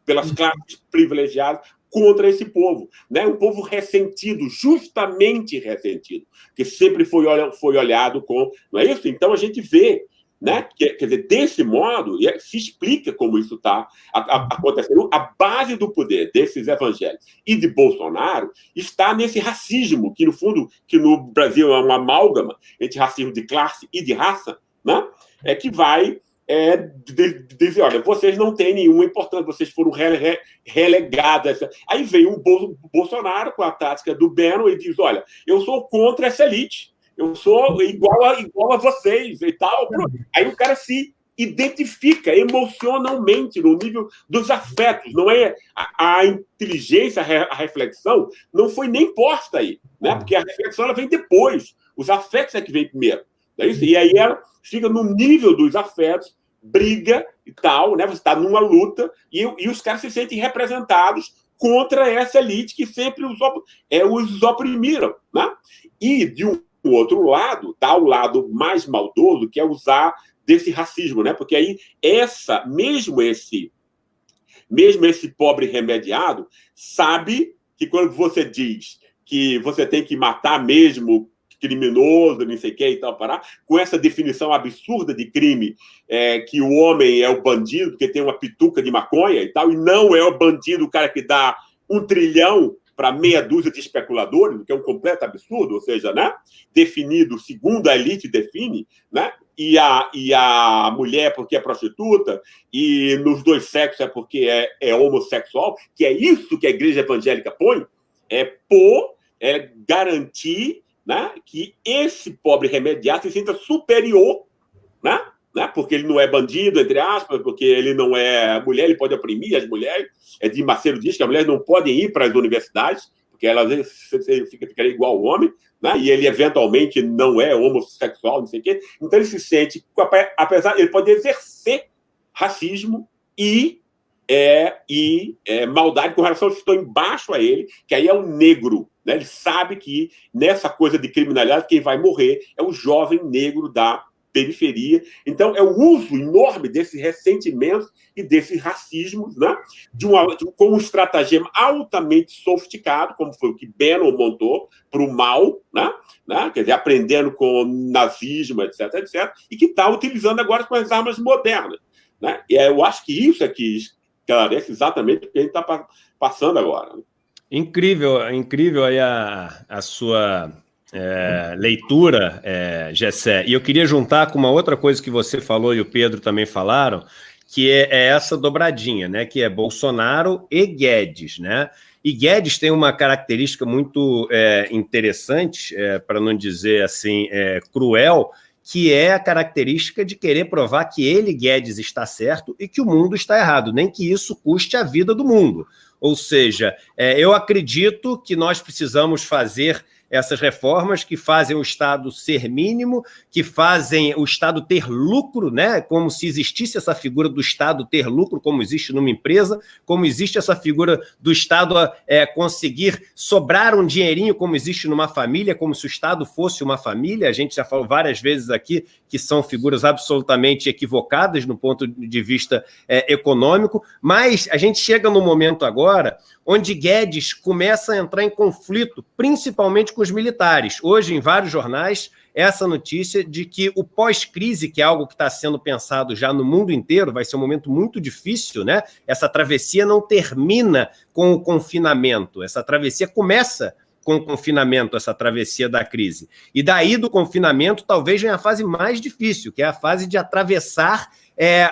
pelas classes privilegiadas contra esse povo, né? Um povo ressentido, justamente ressentido, que sempre foi olhado com... Não é isso? Então a gente vê, né? Quer dizer, desse modo, se explica como isso está acontecendo. A base do poder desses evangélicos e de Bolsonaro está nesse racismo, que no fundo, que no Brasil é uma amálgama entre racismo de classe e de raça, né? Que vai dizer, olha, vocês não têm nenhuma importância, vocês foram relegados. Aí vem o Bolsonaro com a tática do Bannon e diz, olha, eu sou contra essa elite. Eu sou igual a vocês e tal. Aí o cara se identifica emocionalmente no nível dos afetos. Não é a inteligência, a reflexão não foi nem posta aí, né? Porque a reflexão ela vem depois. Os afetos é que vem primeiro. Não é isso? E aí ela fica no nível dos afetos, briga e tal, né? Você está numa luta e os caras se sentem representados contra essa elite que sempre os oprimiram, né? E de um outro lado, tá o lado mais maldoso, que é usar desse racismo, né? Porque aí mesmo esse pobre remediado sabe que quando você diz que você tem que matar mesmo criminoso, não sei o que e tal, com essa definição absurda de crime, que o homem é o bandido, porque tem uma pituca de maconha e tal, e não é o bandido o cara que dá 1 trilhão para meia dúzia de especuladores, o que é um completo absurdo, ou seja, né, definido segundo a elite define, né, e a mulher porque é prostituta, e nos dois sexos é porque é homossexual, que é isso que a igreja evangélica põe, garantir, né, que esse pobre remediado se sinta superior, né, porque ele não é bandido, entre aspas, porque ele não é mulher, ele pode oprimir as mulheres. Edir Macedo diz que as mulheres não podem ir para as universidades, porque elas ficam igual ao homem, né? E ele eventualmente não é homossexual, não sei o quê. Então ele se sente, apesar, ele pode exercer racismo e maldade com relação aos que estão embaixo a ele, que aí é o negro, né? Ele sabe que nessa coisa de criminalidade quem vai morrer é o jovem negro da periferia. Então, é o uso enorme desse ressentimento e desse racismo, né? Com um estratagema altamente sofisticado, como foi o que Bannon montou para o mal, né? Quer dizer, aprendendo com o nazismo, etc, etc, e que está utilizando agora com as armas modernas, né? E eu acho que isso é que esclarece exatamente o que a gente está passando agora. Incrível aí a sua... leitura, Gessé. E eu queria juntar com uma outra coisa que você falou e o Pedro também falaram, que é essa dobradinha, né? Que é Bolsonaro e Guedes, né? E Guedes tem uma característica muito interessante, para não dizer assim, cruel, que é a característica de querer provar que ele, Guedes, está certo e que o mundo está errado, nem que isso custe a vida do mundo. Ou seja, eu acredito que nós precisamos fazer essas reformas que fazem o Estado ser mínimo, que fazem o Estado ter lucro, né? Como se existisse essa figura do Estado ter lucro, como existe numa empresa, como existe essa figura do Estado conseguir sobrar um dinheirinho, como existe numa família, como se o Estado fosse uma família. A gente já falou várias vezes aqui que são figuras absolutamente equivocadas no ponto de vista econômico, mas a gente chega no momento agora onde Guedes começa a entrar em conflito, principalmente com os militares. Hoje, em vários jornais, essa notícia de que o pós-crise, que é algo que está sendo pensado já no mundo inteiro, vai ser um momento muito difícil, né? Essa travessia não termina com o confinamento, essa travessia começa com o confinamento, essa travessia da crise. E daí do confinamento, talvez venha a fase mais difícil, que é a fase de atravessar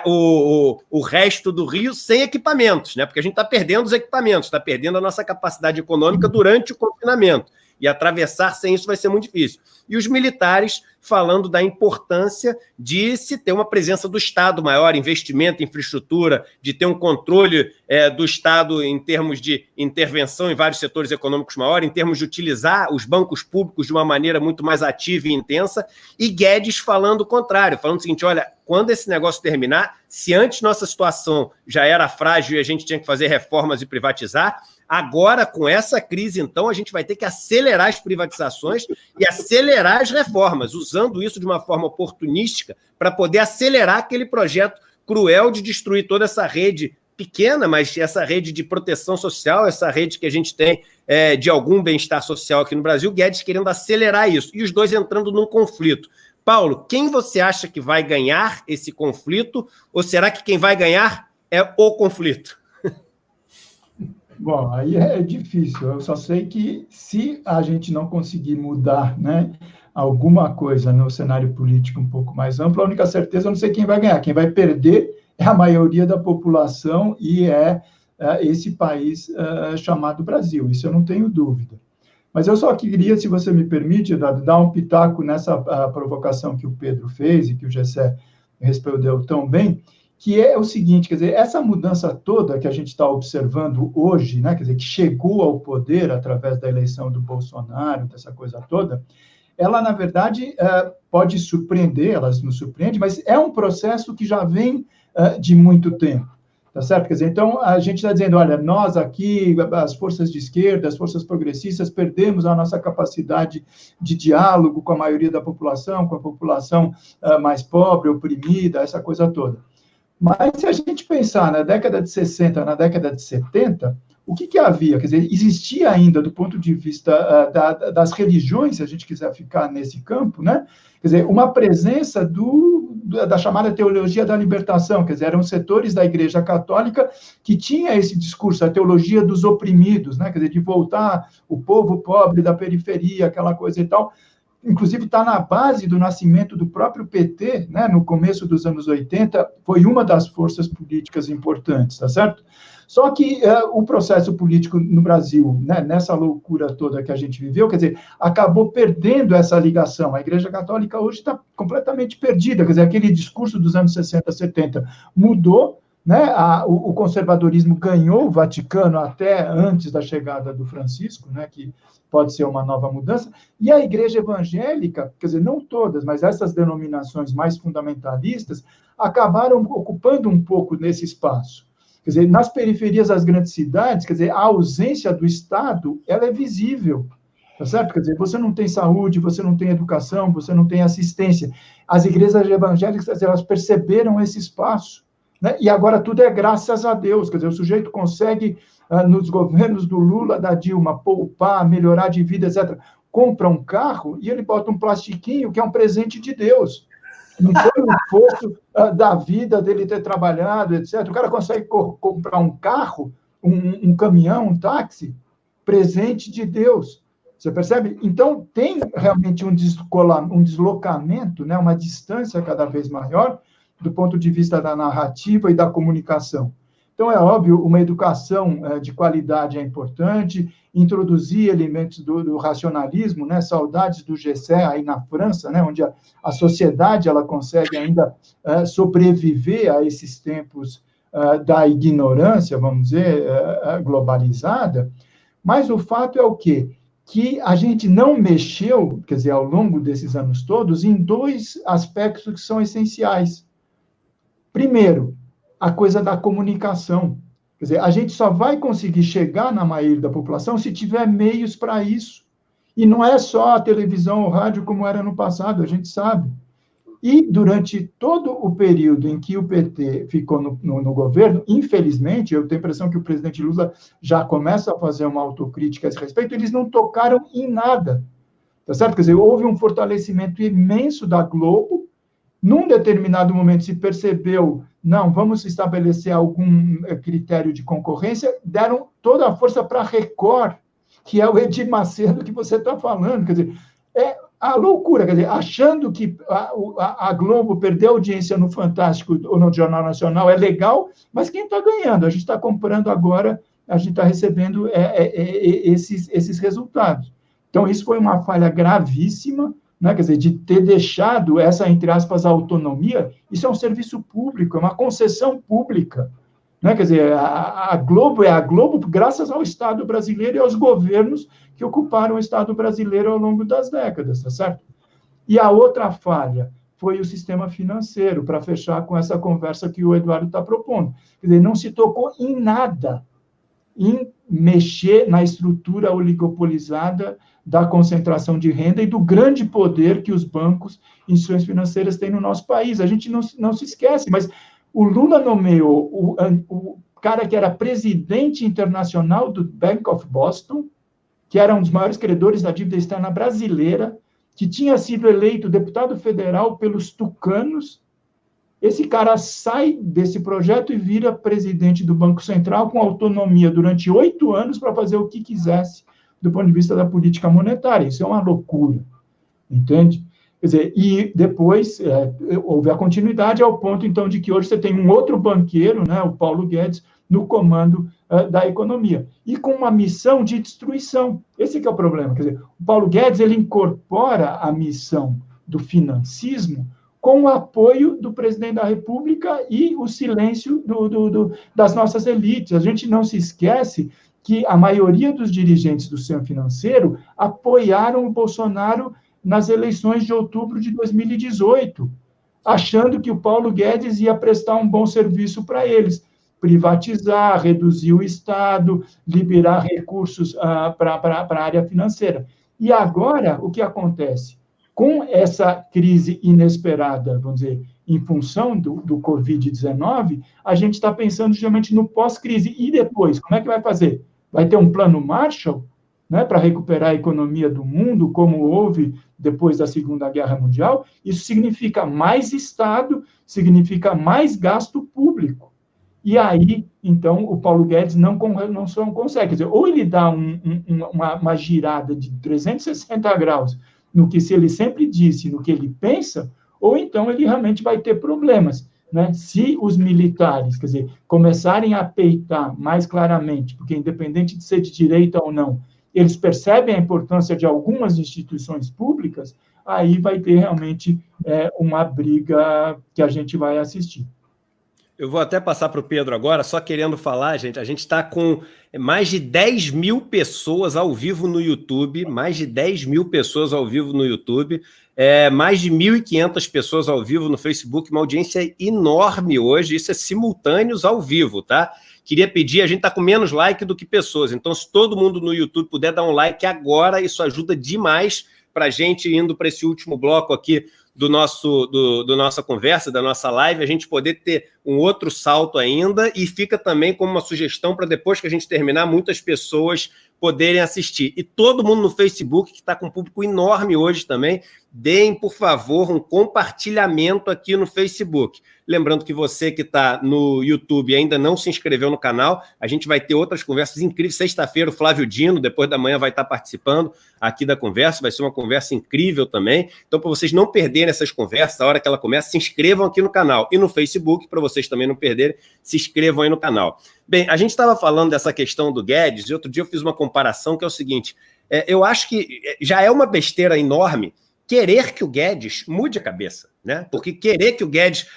o resto do Rio sem equipamentos, né? Porque a gente está perdendo os equipamentos, está perdendo a nossa capacidade econômica durante o confinamento. E atravessar sem isso vai ser muito difícil. E os militares falando da importância de se ter uma presença do Estado maior, investimento em infraestrutura, de ter um controle do Estado em termos de intervenção em vários setores econômicos maior, em termos de utilizar os bancos públicos de uma maneira muito mais ativa e intensa, e Guedes falando o contrário, falando o seguinte, olha, quando esse negócio terminar, se antes nossa situação já era frágil e a gente tinha que fazer reformas e privatizar, agora, com essa crise, então, a gente vai ter que acelerar as privatizações e acelerar as reformas, usando isso de uma forma oportunística para poder acelerar aquele projeto cruel de destruir toda essa rede pequena, mas essa rede de proteção social, essa rede que a gente tem de algum bem-estar social aqui no Brasil, Guedes querendo acelerar isso, e os dois entrando num conflito. Paulo, quem você acha que vai ganhar esse conflito, ou será que quem vai ganhar é o conflito? Bom, aí é difícil. Eu só sei que se a gente não conseguir mudar, né, alguma coisa no cenário político um pouco mais amplo, a única certeza, eu não sei quem vai ganhar. Quem vai perder é a maioria da população e esse país chamado Brasil. Isso eu não tenho dúvida. Mas eu só queria, se você me permite, dar um pitaco nessa provocação que o Pedro fez e que o Gessé respondeu tão bem, que é o seguinte, quer dizer, essa mudança toda que a gente está observando hoje, né, quer dizer, que chegou ao poder através da eleição do Bolsonaro, dessa coisa toda, ela, na verdade, pode surpreender, ela nos surpreende, mas é um processo que já vem de muito tempo, tá certo? Quer dizer, então, a gente está dizendo, olha, nós aqui, as forças de esquerda, as forças progressistas, perdemos a nossa capacidade de diálogo com a maioria da população, com a população mais pobre, oprimida, essa coisa toda. Mas se a gente pensar na década de 60, na década de 70, o que havia? Quer dizer, existia ainda, do ponto de vista das religiões, se a gente quiser ficar nesse campo, né? Quer dizer, uma presença da chamada teologia da libertação, quer dizer, eram setores da Igreja Católica que tinha esse discurso, a teologia dos oprimidos, né? Quer dizer, de voltar o povo pobre da periferia, aquela coisa e tal. Inclusive está na base do nascimento do próprio PT, né, no começo dos anos 80, foi uma das forças políticas importantes, tá certo? Só que o processo político no Brasil, né, nessa loucura toda que a gente viveu, quer dizer, acabou perdendo essa ligação. A Igreja Católica hoje está completamente perdida, quer dizer, aquele discurso dos anos 60, 70 mudou, né? O conservadorismo ganhou o Vaticano até antes da chegada do Francisco, né, que pode ser uma nova mudança, e a Igreja Evangélica, quer dizer, não todas, mas essas denominações mais fundamentalistas, acabaram ocupando um pouco nesse espaço. Quer dizer, nas periferias das grandes cidades, quer dizer, a ausência do Estado, ela é visível, tá certo? Quer dizer, você não tem saúde, você não tem educação, você não tem assistência. As igrejas evangélicas, elas perceberam esse espaço, né? E agora tudo é graças a Deus, quer dizer, o sujeito consegue, nos governos do Lula, da Dilma, poupar, melhorar de vida, etc., compra um carro e ele bota um plastiquinho que é um presente de Deus. Não foi um esforço da vida dele ter trabalhado, etc. O cara consegue comprar um carro, um caminhão, um táxi, presente de Deus. Você percebe? Então, tem realmente um deslocamento, né, uma distância cada vez maior do ponto de vista da narrativa e da comunicação. Então, é óbvio, uma educação de qualidade é importante, introduzir elementos do racionalismo, né, saudades do Gessé aí na França, né, onde a sociedade ela consegue ainda sobreviver a esses tempos da ignorância, vamos dizer, globalizada, mas o fato é o quê? Que a gente não mexeu, quer dizer, ao longo desses anos todos, em dois aspectos que são essenciais. Primeiro, a coisa da comunicação. Quer dizer, a gente só vai conseguir chegar na maioria da população se tiver meios para isso. E não é só a televisão ou rádio como era no passado, a gente sabe. E durante todo o período em que o PT ficou no governo, infelizmente, eu tenho a impressão que o presidente Lula já começa a fazer uma autocrítica a esse respeito, eles não tocaram em nada. Tá certo? Quer dizer, houve um fortalecimento imenso da Globo. Num determinado momento se percebeu, não, vamos estabelecer algum critério de concorrência, deram toda a força para a Record, que é o Edir Macedo que você está falando. Quer dizer, é a loucura, quer dizer, achando que a Globo perder audiência no Fantástico ou no Jornal Nacional é legal, mas quem está ganhando? A gente está comprando agora, a gente está recebendo esses resultados. Então, isso foi uma falha gravíssima, né? Quer dizer, de ter deixado essa, entre aspas, autonomia. Isso é um serviço público, é uma concessão pública, né? Quer dizer, a Globo é a Globo graças ao Estado brasileiro e aos governos que ocuparam o Estado brasileiro ao longo das décadas, tá certo? E a outra falha foi o sistema financeiro, para fechar com essa conversa que o Eduardo está propondo. Quer dizer, não se tocou em nada em mexer na estrutura oligopolizada da concentração de renda e do grande poder que os bancos e instituições financeiras têm no nosso país. A gente não se esquece, mas o Lula nomeou o cara que era presidente internacional do Bank of Boston, que era um dos maiores credores da dívida externa brasileira, que tinha sido eleito deputado federal pelos tucanos. Esse cara sai desse projeto e vira presidente do Banco Central com autonomia durante 8 anos para fazer o que quisesse do ponto de vista da política monetária. Isso é uma loucura, entende? Quer dizer, e depois houve a continuidade ao ponto, então, de que hoje você tem um outro banqueiro, né, o Paulo Guedes, no comando da economia, e com uma missão de destruição. Esse que é o problema. Quer dizer, o Paulo Guedes, ele incorpora a missão do financismo com o apoio do presidente da República e o silêncio das nossas elites. A gente não se esquece que a maioria dos dirigentes do sistema financeiro apoiaram o Bolsonaro nas eleições de outubro de 2018, achando que o Paulo Guedes ia prestar um bom serviço para eles, privatizar, reduzir o Estado, liberar recursos para a área financeira. E agora, o que acontece? Com essa crise inesperada, vamos dizer, em função do Covid-19, a gente está pensando justamente no pós-crise. E depois, como é que vai fazer? Vai ter um plano Marshall, né, para recuperar a economia do mundo, como houve depois da Segunda Guerra Mundial? Isso significa mais Estado, significa mais gasto público. E aí, então, o Paulo Guedes não consegue. Quer dizer, ou ele dá uma girada de 360 graus no que ele sempre disse, no que ele pensa, ou então ele realmente vai ter problemas, né? Se os militares, quer dizer, começarem a peitar mais claramente, porque independente de ser de direita ou não, eles percebem a importância de algumas instituições públicas, aí vai ter realmente uma briga que a gente vai assistir. Eu vou até passar para o Pedro agora, só querendo falar, gente, a gente está com mais de 10 mil pessoas ao vivo no YouTube, mais de 10 mil pessoas ao vivo no YouTube, mais de 1.500 pessoas ao vivo no Facebook, uma audiência enorme hoje, isso é simultâneos ao vivo, tá? Queria pedir, a gente está com menos like do que pessoas, então se todo mundo no YouTube puder dar um like agora, isso ajuda demais para a gente indo para esse último bloco aqui do nossa conversa, da nossa live, a gente poder ter um outro salto ainda, e fica também como uma sugestão para depois que a gente terminar, muitas pessoas poderem assistir. E todo mundo no Facebook, que está com um público enorme hoje também, deem, por favor, um compartilhamento aqui no Facebook. Lembrando que você que está no YouTube e ainda não se inscreveu no canal, a gente vai ter outras conversas incríveis. Sexta-feira, o Flávio Dino, depois da manhã, vai estar participando aqui da conversa, vai ser uma conversa incrível também. Então, para vocês não perderem essas conversas, a hora que ela começa, se inscrevam aqui no canal. E no Facebook, para vocês também não perderem, se inscrevam aí no canal. Bem, a gente estava falando dessa questão do Guedes, e outro dia eu fiz uma comparação que é o seguinte, eu acho que já é uma besteira enorme querer que o Guedes mude a cabeça, né? Porque querer que o Guedes...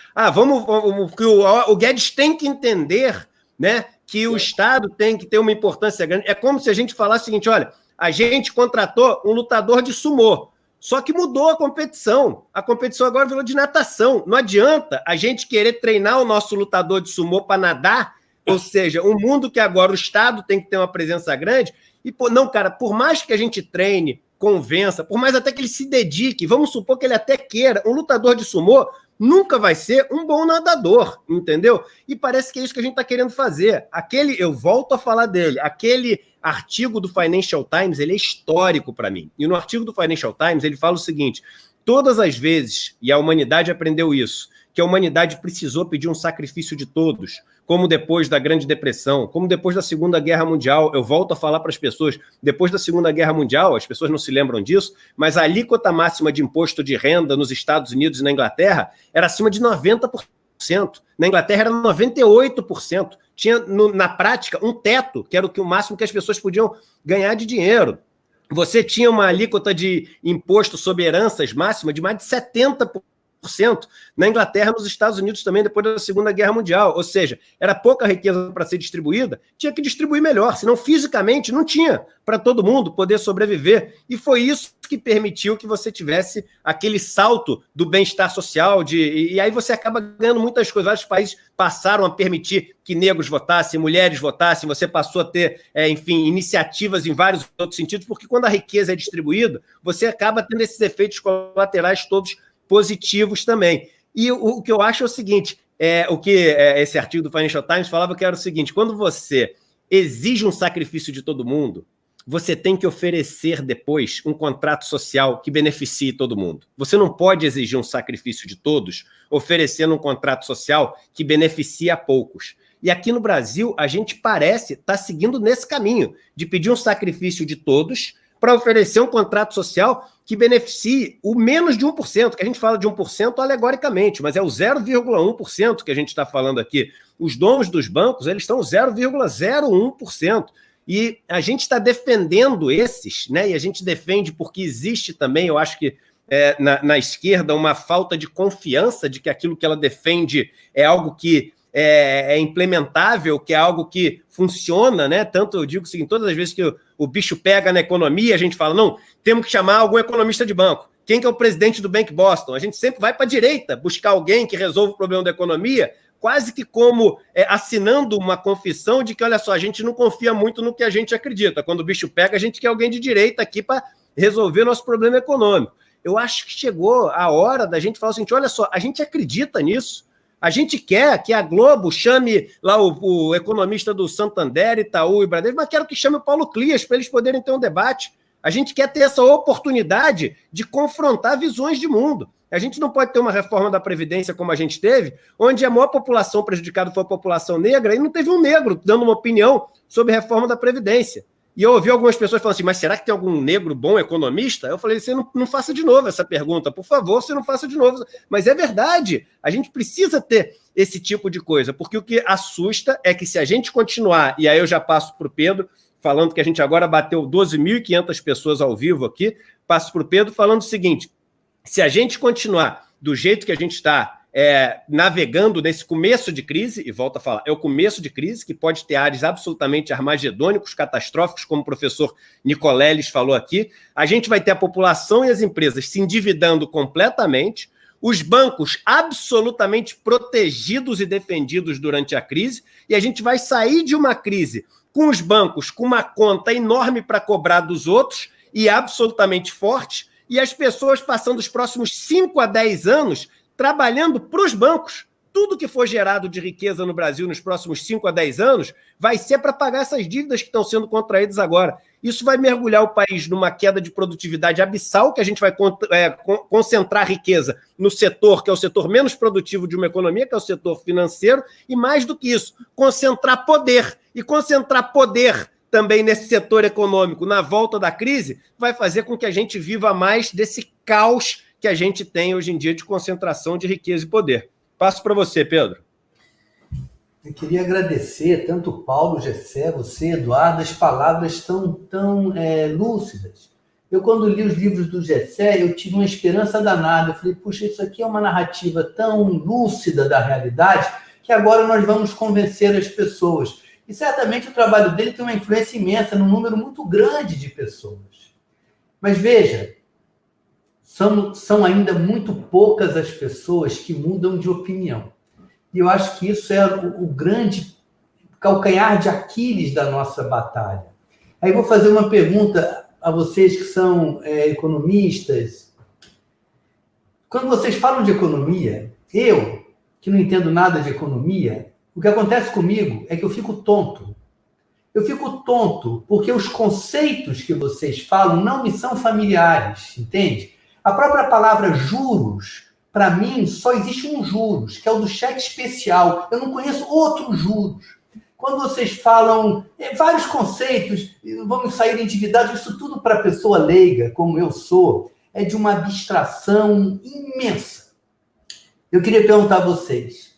que o Guedes tem que entender, né, que o Estado tem que ter uma importância grande. É como se a gente falasse o seguinte, olha, a gente contratou um lutador de sumô, só que mudou a competição. A competição agora virou de natação. Não adianta a gente querer treinar o nosso lutador de sumô para nadar, ou seja, um mundo que agora o Estado tem que ter uma presença grande. E, não, cara, por mais que a gente treine, convença, por mais até que ele se dedique, vamos supor que ele até queira, um lutador de sumô nunca vai ser um bom nadador, entendeu? E parece que é isso que a gente está querendo fazer. Eu volto a falar dele, aquele artigo do Financial Times, ele é histórico para mim. E no artigo do Financial Times, ele fala o seguinte, todas as vezes, e a humanidade aprendeu isso, que a humanidade precisou pedir um sacrifício de todos, como depois da Grande Depressão, como depois da Segunda Guerra Mundial. Eu volto a falar para as pessoas, depois da Segunda Guerra Mundial, as pessoas não se lembram disso, mas a alíquota máxima de imposto de renda nos Estados Unidos e na Inglaterra era acima de 90%. Na Inglaterra era 98%. Tinha, na prática, um teto, que era o máximo que as pessoas podiam ganhar de dinheiro. você tinha uma alíquota de imposto sobre heranças máxima de mais de 70% na Inglaterra, nos Estados Unidos também, depois da Segunda Guerra Mundial. Ou seja, era pouca riqueza para ser distribuída, tinha que distribuir melhor, senão fisicamente não tinha para todo mundo poder sobreviver. E foi isso que permitiu que você tivesse aquele salto do bem-estar social, e aí você acaba ganhando muitas coisas. Vários países passaram a permitir que negros votassem, mulheres votassem, você passou a ter, enfim, iniciativas em vários outros sentidos, porque quando a riqueza é distribuída, você acaba tendo esses efeitos colaterais todos positivos também. E o que eu acho é o seguinte, esse artigo do Financial Times falava que era o seguinte, quando você exige um sacrifício de todo mundo, você tem que oferecer depois um contrato social que beneficie todo mundo. Você não pode exigir um sacrifício de todos oferecendo um contrato social que beneficie a poucos. E aqui no Brasil, a gente parece estar seguindo nesse caminho, de pedir um sacrifício de todos para oferecer um contrato social que beneficie o menos de 1%, que a gente fala de 1% alegoricamente, mas é o 0,1% que a gente está falando aqui. Os donos dos bancos, eles estão 0,01%. E a gente está defendendo esses, né? E a gente defende porque existe também, eu acho que na esquerda, uma falta de confiança de que aquilo que ela defende é algo que é implementável, que é algo que funciona, né? Tanto eu digo o seguinte, todas as vezes que o bicho pega na economia, a gente fala, não, temos que chamar algum economista de banco. Quem que é o presidente do Bank Boston? A gente sempre vai para a direita buscar alguém que resolva o problema da economia, quase que como assinando uma confissão de que, olha só, a gente não confia muito no que a gente acredita. Quando o bicho pega, a gente quer alguém de direita aqui para resolver nosso problema econômico. Eu acho que chegou a hora da gente falar o seguinte, olha só, a gente acredita nisso. A gente quer que a Globo chame lá o economista do Santander, Itaú e Bradesco, mas quero que chame o Paulo Clias para eles poderem ter um debate. A gente quer ter essa oportunidade de confrontar visões de mundo. A gente não pode ter uma reforma da Previdência como a gente teve, onde a maior população prejudicada foi a população negra e não teve um negro dando uma opinião sobre a reforma da Previdência. E eu ouvi algumas pessoas falando assim, mas será que tem algum negro bom economista? Eu falei, você não faça de novo essa pergunta, por favor, você não faça de novo. Mas é verdade, a gente precisa ter esse tipo de coisa, porque o que assusta é que se a gente continuar, e aí eu já passo para o Pedro, falando que a gente agora bateu 12.500 pessoas ao vivo aqui, passo para o Pedro falando o seguinte, se a gente continuar do jeito que a gente está navegando nesse começo de crise, e volto a falar, é o começo de crise, que pode ter ares absolutamente armagedônicos, catastróficos, como o professor Nicoleles falou aqui, a gente vai ter a população e as empresas se endividando completamente, os bancos absolutamente protegidos e defendidos durante a crise, e a gente vai sair de uma crise com os bancos com uma conta enorme para cobrar dos outros, e absolutamente forte, e as pessoas passando os próximos 5 a 10 anos trabalhando para os bancos. Tudo que for gerado de riqueza no Brasil nos próximos 5 a 10 anos vai ser para pagar essas dívidas que estão sendo contraídas agora. Isso vai mergulhar o país numa queda de produtividade abissal, que a gente vai concentrar riqueza no setor, que é o setor menos produtivo de uma economia, que é o setor financeiro, e mais do que isso, concentrar poder. E concentrar poder também nesse setor econômico, na volta da crise, vai fazer com que a gente viva mais desse caos que a gente tem hoje em dia de concentração de riqueza e poder. Passo para você, Pedro. Eu queria agradecer tanto o Paulo, Gessé, você, Eduardo, as palavras tão lúcidas. Eu, quando li os livros do Gessé, eu tive uma esperança danada. Eu falei, puxa, isso aqui é uma narrativa tão lúcida da realidade que agora nós vamos convencer as pessoas. E certamente o trabalho dele tem uma influência imensa num número muito grande de pessoas. Mas veja, são ainda muito poucas as pessoas que mudam de opinião. E eu acho que isso é o grande calcanhar de Aquiles da nossa batalha. Aí vou fazer uma pergunta a vocês que são economistas. Quando vocês falam de economia, eu, que não entendo nada de economia, o que acontece comigo é que eu fico tonto. Eu fico tonto porque os conceitos que vocês falam não me são familiares, entende? A própria palavra juros, para mim, só existe um juros, que é o do cheque especial. Eu não conheço outros juros. Quando vocês falam vários conceitos, vamos sair endividados, isso tudo para a pessoa leiga, como eu sou, é de uma abstração imensa. Eu queria perguntar a vocês,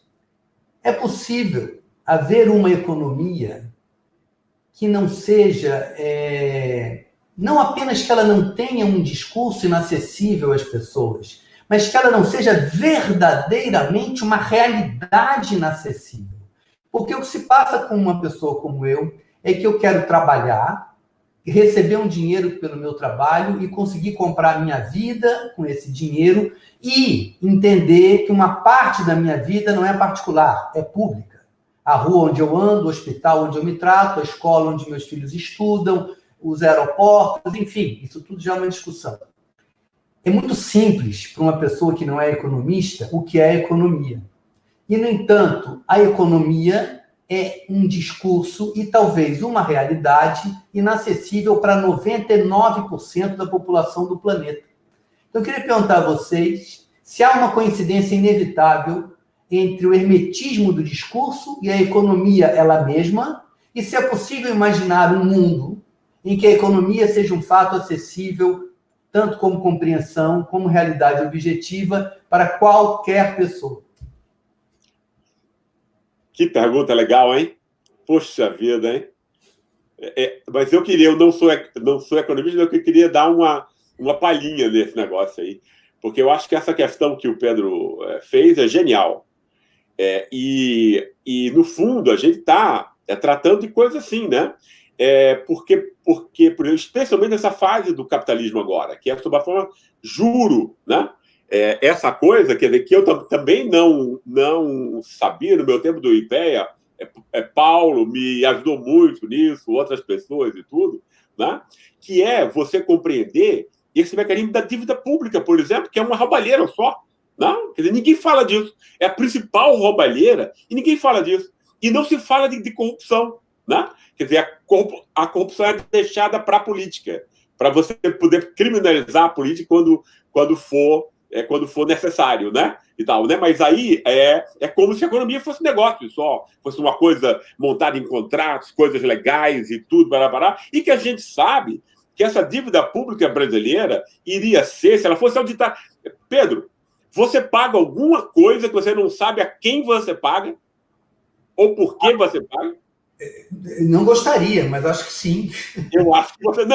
é possível haver uma economia que não seja não apenas que ela não tenha um discurso inacessível às pessoas, mas que ela não seja verdadeiramente uma realidade inacessível. Porque o que se passa com uma pessoa como eu é que eu quero trabalhar, receber um dinheiro pelo meu trabalho e conseguir comprar a minha vida com esse dinheiro e entender que uma parte da minha vida não é particular, é pública. A rua onde eu ando, o hospital onde eu me trato, a escola onde meus filhos estudam, os aeroportos, enfim, isso tudo já é uma discussão. É muito simples para uma pessoa que não é economista o que é economia. E, no entanto, a economia é um discurso e talvez uma realidade inacessível para 99% da população do planeta. Então, eu queria perguntar a vocês se há uma coincidência inevitável entre o hermetismo do discurso e a economia ela mesma, e se é possível imaginar um mundo em que a economia seja um fato acessível, tanto como compreensão, como realidade objetiva, para qualquer pessoa. Que pergunta legal, hein? Poxa vida, hein? Mas eu não sou economista, eu queria dar uma palhinha nesse negócio aí, porque eu acho que essa questão que o Pedro fez é genial. E no fundo, a gente está tratando de coisas assim, né? Porque, especialmente nessa fase do capitalismo agora, que é sob a forma juro, né? Essa coisa, quer dizer, que eu também não sabia no meu tempo do IPEA, Paulo me ajudou muito nisso, outras pessoas e tudo, né? Que é você compreender esse mecanismo da dívida pública, por exemplo, que é uma roubalheira só. Não? Quer dizer, ninguém fala disso. É a principal roubalheira e ninguém fala disso. E não se fala de corrupção. Né? Quer dizer, a corrupção é deixada para a política, para você poder criminalizar a política quando for necessário, né? E tal, né? Mas aí é como se a economia fosse negócio só, fosse uma coisa montada em contratos, coisas legais e tudo, e que a gente sabe que essa dívida pública brasileira iria ser, se ela fosse auditada. Pedro, você paga alguma coisa que você não sabe a quem você paga? Ou por que você paga? Não gostaria, mas acho que sim. Eu acho que você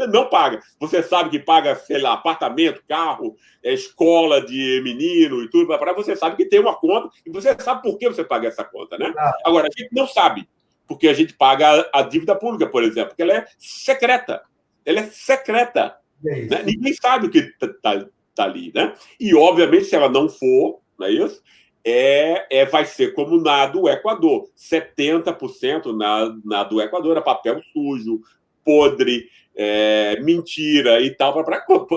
não paga. Você sabe que paga, sei lá, apartamento, carro, escola de menino e tudo, você sabe que tem uma conta e você sabe por que você paga essa conta, né? Agora, a gente não sabe porque a gente paga a dívida pública, por exemplo, porque ela é secreta. Ela é secreta. Né? Ninguém sabe o que está ali, né? E, obviamente, se ela não for, não é isso? Vai ser como na do Equador. 70% na do Equador é papel sujo, podre, mentira e tal.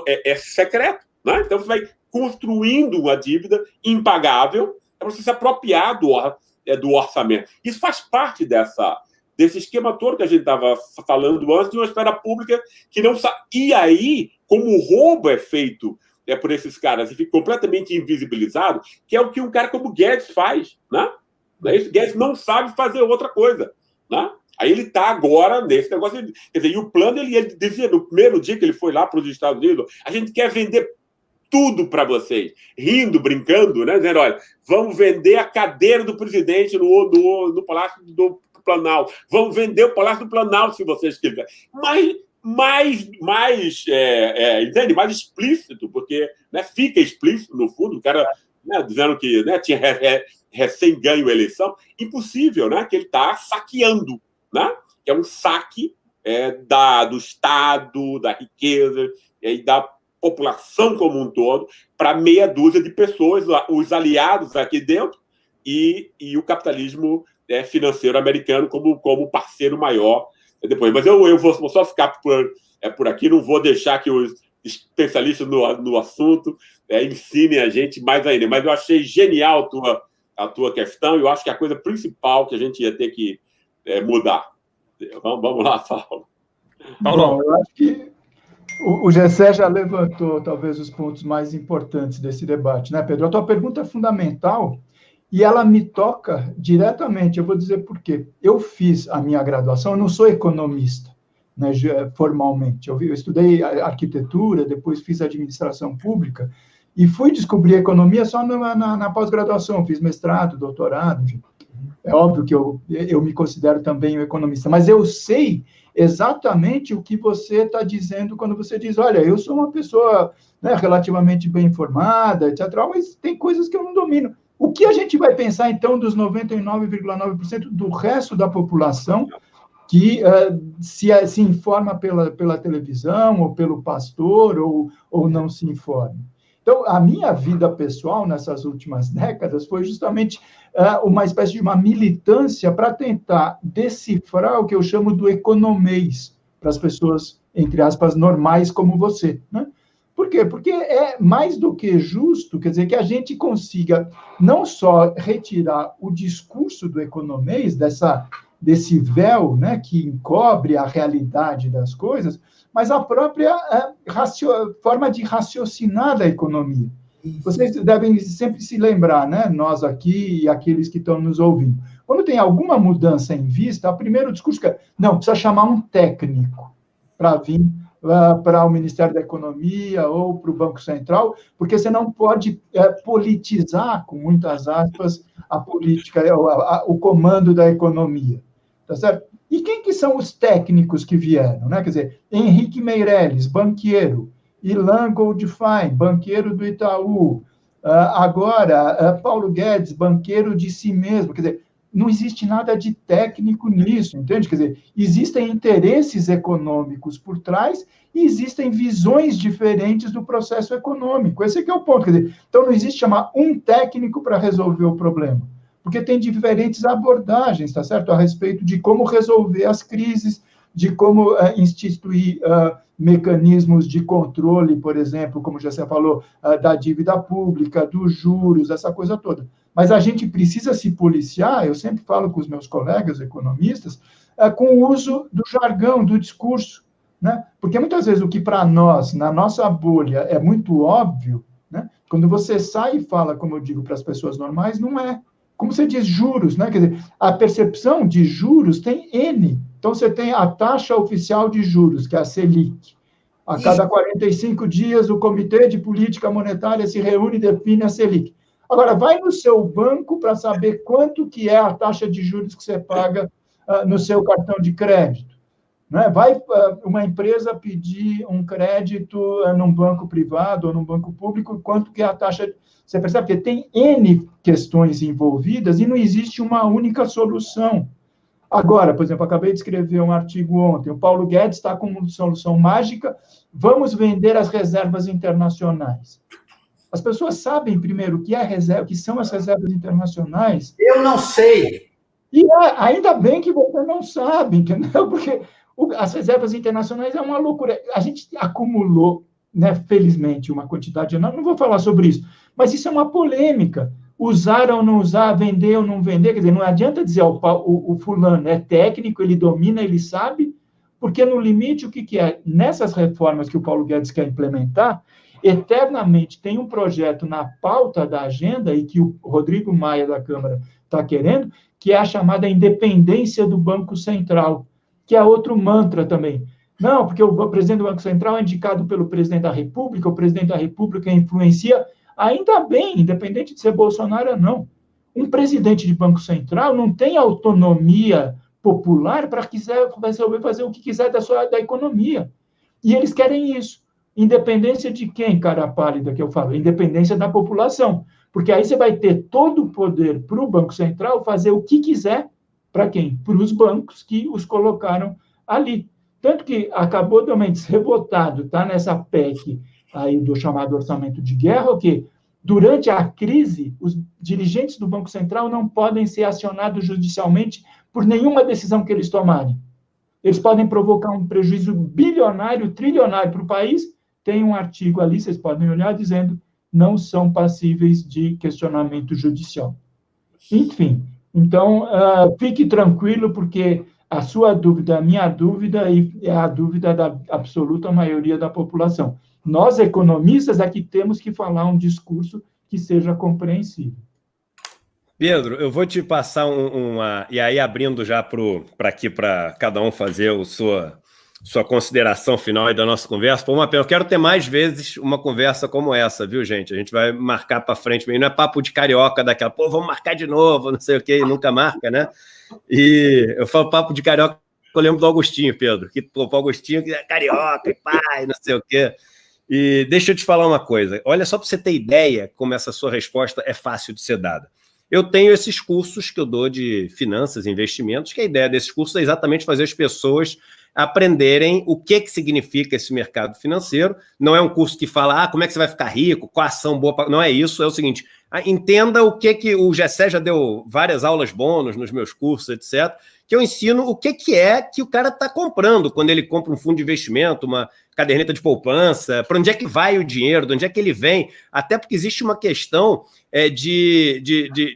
É secreto. Né? Então, você vai construindo uma dívida impagável para você se apropriar do orçamento. Isso faz parte desse esquema todo que a gente estava falando antes, de uma esfera pública que não sabe. E aí, como o roubo é feito por esses caras e fica completamente invisibilizado, que é o que um cara como Guedes faz, né? Guedes não sabe fazer outra coisa, né? Aí ele está agora nesse negócio. Quer dizer, e o plano, ele dizia no primeiro dia que ele foi lá para os Estados Unidos, a gente quer vender tudo para vocês, rindo, brincando, né? Dizendo, olha, vamos vender a cadeira do presidente no Palácio do Planalto, vamos vender o Palácio do Planalto, se vocês quiserem. Entende? Mais explícito, porque fica explícito, no fundo, o cara dizendo que tinha recém ganho a eleição. Impossível, né? Que ele está saqueando, né? Que é um saque do Estado, da riqueza e da população como um todo, para meia dúzia de pessoas, os aliados aqui dentro e o capitalismo financeiro americano como parceiro maior depois. Mas eu vou só ficar por aqui, não vou deixar que os especialistas no assunto ensinem a gente mais ainda. Mas eu achei genial a tua questão e eu acho que é a coisa principal que a gente ia ter que mudar. Vamos lá, Paulo. Bom, eu acho que o Gessé já levantou talvez os pontos mais importantes desse debate, né, Pedro? A tua pergunta é fundamental e ela me toca diretamente. Eu vou dizer por quê. Eu fiz a minha graduação, eu não sou economista, né, formalmente. Eu estudei arquitetura, depois fiz administração pública e fui descobrir economia só na pós-graduação. Fiz mestrado, doutorado. É óbvio que eu me considero também um economista, mas eu sei exatamente o que você está dizendo quando você diz, olha, eu sou uma pessoa, né, relativamente bem informada, etc., mas tem coisas que eu não domino. O que a gente vai pensar, então, dos 99,9% do resto da população que se informa pela televisão, ou pelo pastor, ou não se informa? Então, a minha vida pessoal, nessas últimas décadas, foi justamente uma espécie de uma militância para tentar decifrar o que eu chamo do economês, para as pessoas, entre aspas, normais como você, né? Por quê? Porque é mais do que justo, quer dizer, que a gente consiga não só retirar o discurso do economês, desse véu, né, que encobre a realidade das coisas, mas a própria forma de raciocinar da economia. Vocês devem sempre se lembrar, né, nós aqui e aqueles que estão nos ouvindo, quando tem alguma mudança em vista, o primeiro discurso é, não, precisa chamar um técnico para vir para o Ministério da Economia ou para o Banco Central, porque você não pode politizar, com muitas aspas, a política, o comando da economia. Tá certo? E quem que são os técnicos que vieram? Né? Quer dizer, Henrique Meirelles, banqueiro, Ilan Goldfein, banqueiro do Itaú, agora Paulo Guedes, banqueiro de si mesmo. Quer dizer, não existe nada de técnico nisso, entende? Quer dizer, existem interesses econômicos por trás e existem visões diferentes do processo econômico. Esse aqui é o ponto. Quer dizer, então, não existe chamar um técnico para resolver o problema, porque tem diferentes abordagens, tá certo? A respeito de como resolver as crises, de como instituir mecanismos de controle, por exemplo, como já você falou, da dívida pública, dos juros, essa coisa toda. Mas a gente precisa se policiar, eu sempre falo com os meus colegas economistas, com o uso do jargão, do discurso, né? Porque muitas vezes o que para nós, na nossa bolha, é muito óbvio, né? Quando você sai e fala, como eu digo para as pessoas normais, não é. Como você diz, juros, né? Quer dizer, a percepção de juros tem N. Então, você tem a taxa oficial de juros, que é a Selic. A cada 45 dias, o Comitê de Política Monetária se reúne e define a Selic. Agora, vai no seu banco para saber quanto que é a taxa de juros que você paga no seu cartão de crédito. Né? Vai uma empresa pedir um crédito num banco privado ou num banco público, quanto que é a taxa... Você percebe que tem N questões envolvidas e não existe uma única solução. Agora, por exemplo, acabei de escrever um artigo ontem, o Paulo Guedes está com uma solução mágica, vamos vender as reservas internacionais. As pessoas sabem, primeiro, o que são as reservas internacionais? Eu não sei. E ainda bem que você não sabe, entendeu? Porque as reservas internacionais é uma loucura. A gente acumulou, né, felizmente, uma quantidade enorme, não vou falar sobre isso, mas isso é uma polêmica. Usar ou não usar, vender ou não vender, quer dizer, não adianta dizer o fulano é técnico, ele domina, ele sabe, porque no limite, o que é? Nessas reformas que o Paulo Guedes quer implementar, eternamente tem um projeto na pauta da agenda e que o Rodrigo Maia da Câmara está querendo, que é a chamada independência do Banco Central, que é outro mantra também. Não, porque o presidente do Banco Central é indicado pelo presidente da República, o presidente da República influencia. Ainda bem, independente de ser Bolsonaro ou não. Um presidente de Banco Central não tem autonomia popular para resolver fazer o que quiser da economia. E eles querem isso. Independência de quem, cara pálida, que eu falo? Independência da população. Porque aí você vai ter todo o poder para o Banco Central fazer o que quiser. Para quem? Para os bancos que os colocaram ali. Tanto que acabou de ser votado, está nessa PEC aí do chamado orçamento de guerra, o que durante a crise, os dirigentes do Banco Central não podem ser acionados judicialmente por nenhuma decisão que eles tomarem. Eles podem provocar um prejuízo bilionário, trilionário para o país. Tem um artigo ali, vocês podem olhar, dizendo não são passíveis de questionamento judicial. Enfim, então, fique tranquilo, porque a sua dúvida, a minha dúvida, é a dúvida da absoluta maioria da população. Nós, economistas, é que temos que falar um discurso que seja compreensível. Pedro, eu vou te passar e aí abrindo já para aqui, para cada um fazer a sua consideração final aí da nossa conversa. Eu quero ter mais vezes uma conversa como essa, viu, gente? A gente vai marcar para frente, não é papo de carioca daquela, vamos marcar de novo, não sei o quê, e nunca marca, né? E eu falo papo de carioca eu lembro do Augustinho, Pedro, que pô, o Augustinho que é carioca, e pai, não sei o quê. E deixa eu te falar uma coisa. Olha, só para você ter ideia como essa sua resposta é fácil de ser dada. Eu tenho esses cursos que eu dou de finanças e investimentos, que a ideia desses cursos é exatamente fazer as pessoas aprenderem o que significa esse mercado financeiro. Não é um curso que fala, como é que você vai ficar rico, qual ação boa... Não é isso, é o seguinte, entenda o que o Gessé já deu várias aulas bônus nos meus cursos, etc., que eu ensino o que é que o cara está comprando quando ele compra um fundo de investimento, uma caderneta de poupança, para onde é que vai o dinheiro, de onde é que ele vem, até porque existe uma questão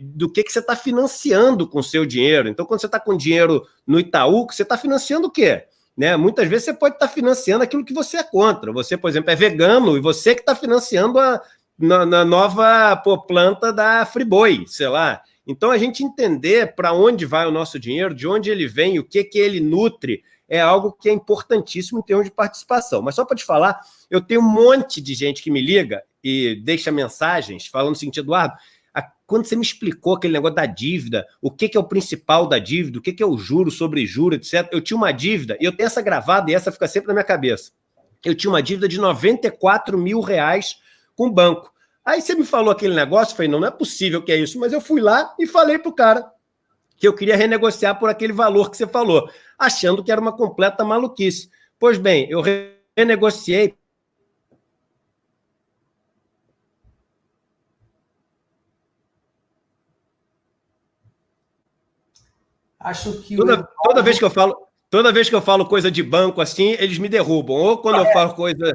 do que você está financiando com o seu dinheiro. Então, quando você está com dinheiro no Itaú, você está financiando o quê? Né? Muitas vezes você pode estar financiando aquilo que você é contra. Você, por exemplo, é vegano e você que está financiando na nova planta da Friboi, sei lá. Então, a gente entender para onde vai o nosso dinheiro, de onde ele vem, o que ele nutre, é algo que é importantíssimo em termos de participação. Mas só para te falar, eu tenho um monte de gente que me liga e deixa mensagens falando o seguinte, Eduardo, quando você me explicou aquele negócio da dívida, o que é o principal da dívida, o que é o juro sobre juro, etc. Eu tinha uma dívida, e eu tenho essa gravada, e essa fica sempre na minha cabeça. Eu tinha uma dívida de R$94 mil com o banco. Aí você me falou aquele negócio, eu falei, não é possível que é isso, mas eu fui lá e falei pro cara que eu queria renegociar por aquele valor que você falou, achando que era uma completa maluquice. Pois bem, eu renegociei. Acho que toda vez que eu falo coisa de banco assim, eles me derrubam. Ou quando eu falo coisa...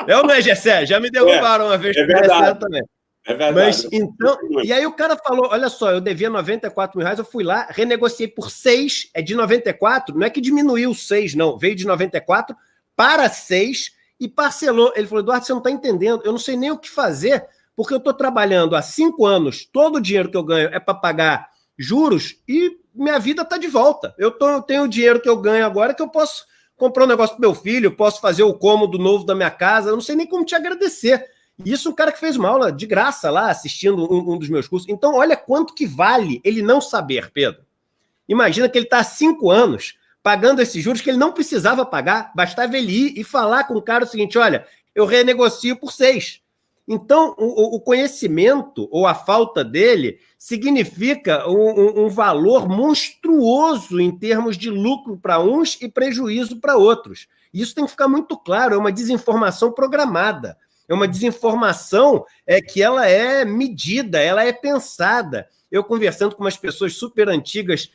Eu não é Gessé, já me derrubaram uma vez. É verdade. Também. É verdade. Mas, então, e aí o cara falou, olha só, eu devia R$94 mil, eu fui lá, renegociei por 6, é de 94, não é que diminuiu 6, não, veio de 94 para 6 e parcelou. Ele falou, Eduardo, você não está entendendo, eu não sei nem o que fazer, porque eu estou trabalhando há 5 anos, todo o dinheiro que eu ganho é para pagar juros e minha vida está de volta. Eu tenho o dinheiro que eu ganho agora que eu posso comprar um negócio para meu filho, posso fazer o cômodo novo da minha casa, eu não sei nem como te agradecer. Isso um cara que fez uma aula de graça lá, assistindo um dos meus cursos. Então, olha quanto que vale ele não saber, Pedro. Imagina que ele está há 5 anos pagando esses juros que ele não precisava pagar, bastava ele ir e falar com o cara o seguinte, olha, eu renegocio por 6. Então, o conhecimento ou a falta dele significa um valor monstruoso em termos de lucro para uns e prejuízo para outros. Isso tem que ficar muito claro, é uma desinformação programada. É uma desinformação que ela é medida, ela é pensada. Eu conversando com umas pessoas super antigas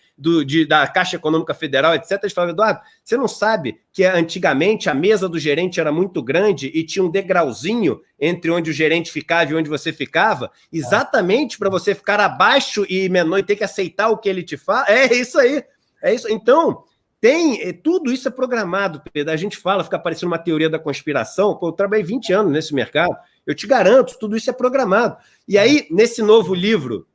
da Caixa Econômica Federal, etc., eles falavam, Eduardo, você não sabe que antigamente a mesa do gerente era muito grande e tinha um degrauzinho entre onde o gerente ficava e onde você ficava, exatamente para você ficar abaixo e menor e ter que aceitar o que ele te fala? É isso aí. É isso. Então... tudo isso é programado, Pedro. A gente fala, fica parecendo uma teoria da conspiração. Pô, eu trabalhei 20 anos nesse mercado. Eu te garanto, tudo isso é programado. E aí, nesse novo livro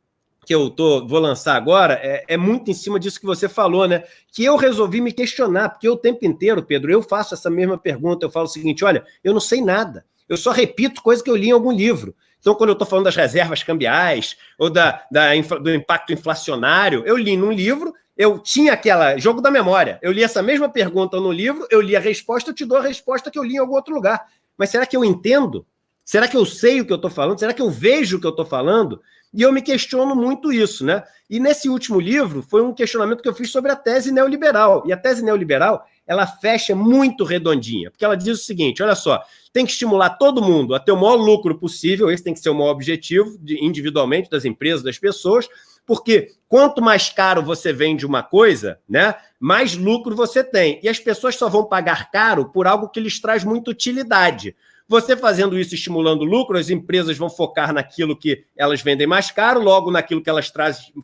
que eu vou lançar agora, é muito em cima disso que você falou, né? Que eu resolvi me questionar, porque o tempo inteiro, Pedro, eu faço essa mesma pergunta. Eu falo o seguinte, olha, eu não sei nada. Eu só repito coisa que eu li em algum livro. Então, quando eu estou falando das reservas cambiais ou do impacto inflacionário, eu li num livro... Eu tinha aquela jogo da memória. Eu li essa mesma pergunta no livro, eu li a resposta, eu te dou a resposta que eu li em algum outro lugar. Mas será que eu entendo? Será que eu sei o que eu estou falando? Será que eu vejo o que eu estou falando? E eu me questiono muito isso, né? E nesse último livro foi um questionamento que eu fiz sobre a tese neoliberal. E a tese neoliberal, ela fecha muito redondinha, porque ela diz o seguinte, olha só, tem que estimular todo mundo a ter o maior lucro possível, esse tem que ser o maior objetivo individualmente das empresas, das pessoas, porque quanto mais caro você vende uma coisa, né, mais lucro você tem. E as pessoas só vão pagar caro por algo que lhes traz muita utilidade. Você fazendo isso, estimulando o lucro, as empresas vão focar naquilo que elas vendem mais caro, logo naquilo que elas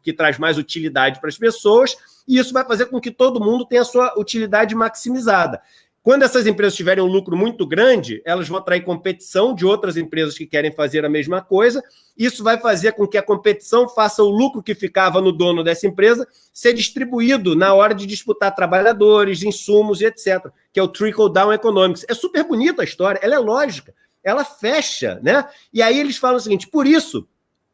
que traz mais utilidade para as pessoas, e isso vai fazer com que todo mundo tenha a sua utilidade maximizada. Quando essas empresas tiverem um lucro muito grande, elas vão atrair competição de outras empresas que querem fazer a mesma coisa. Isso vai fazer com que a competição faça o lucro que ficava no dono dessa empresa ser distribuído na hora de disputar trabalhadores, insumos e etc., que é o trickle-down economics. É super bonita a história, ela é lógica, ela fecha, né? E aí eles falam o seguinte, por isso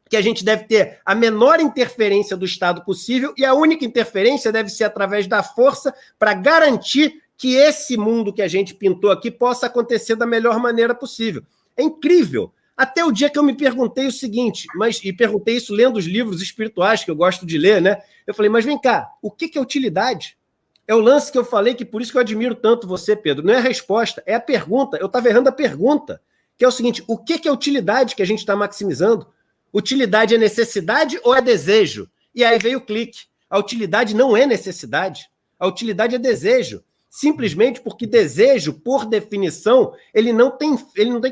que a gente deve ter a menor interferência do Estado possível e a única interferência deve ser através da força para garantir que esse mundo que a gente pintou aqui possa acontecer da melhor maneira possível. É incrível. Até o dia que eu me perguntei o seguinte, e perguntei isso lendo os livros espirituais que eu gosto de ler, né? Eu falei, mas vem cá, o que é utilidade? É o lance que eu falei, que por isso que eu admiro tanto você, Pedro. Não é a resposta, é a pergunta. Eu estava errando a pergunta, que é o seguinte, o que é utilidade que a gente está maximizando? Utilidade é necessidade ou é desejo? E aí veio o clique. A utilidade não é necessidade, a utilidade é desejo. Simplesmente porque desejo, por definição, ele não tem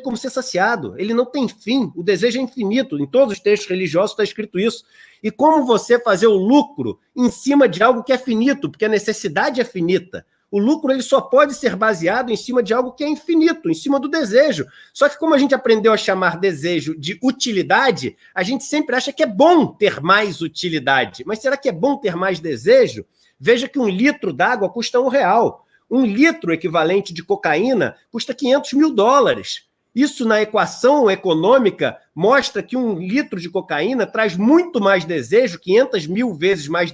como ser saciado, ele não tem fim, o desejo é infinito, em todos os textos religiosos está escrito isso. E como você fazer o lucro em cima de algo que é finito, porque a necessidade é finita. O lucro ele só pode ser baseado em cima de algo que é infinito, em cima do desejo. Só que como a gente aprendeu a chamar desejo de utilidade, a gente sempre acha que é bom ter mais utilidade. Mas será que é bom ter mais desejo? Veja que 1 litro d'água custa R$1. 1 litro equivalente de cocaína custa $500 mil. Isso, na equação econômica, mostra que 1 litro de cocaína traz muito mais desejo, 500 mil vezes mais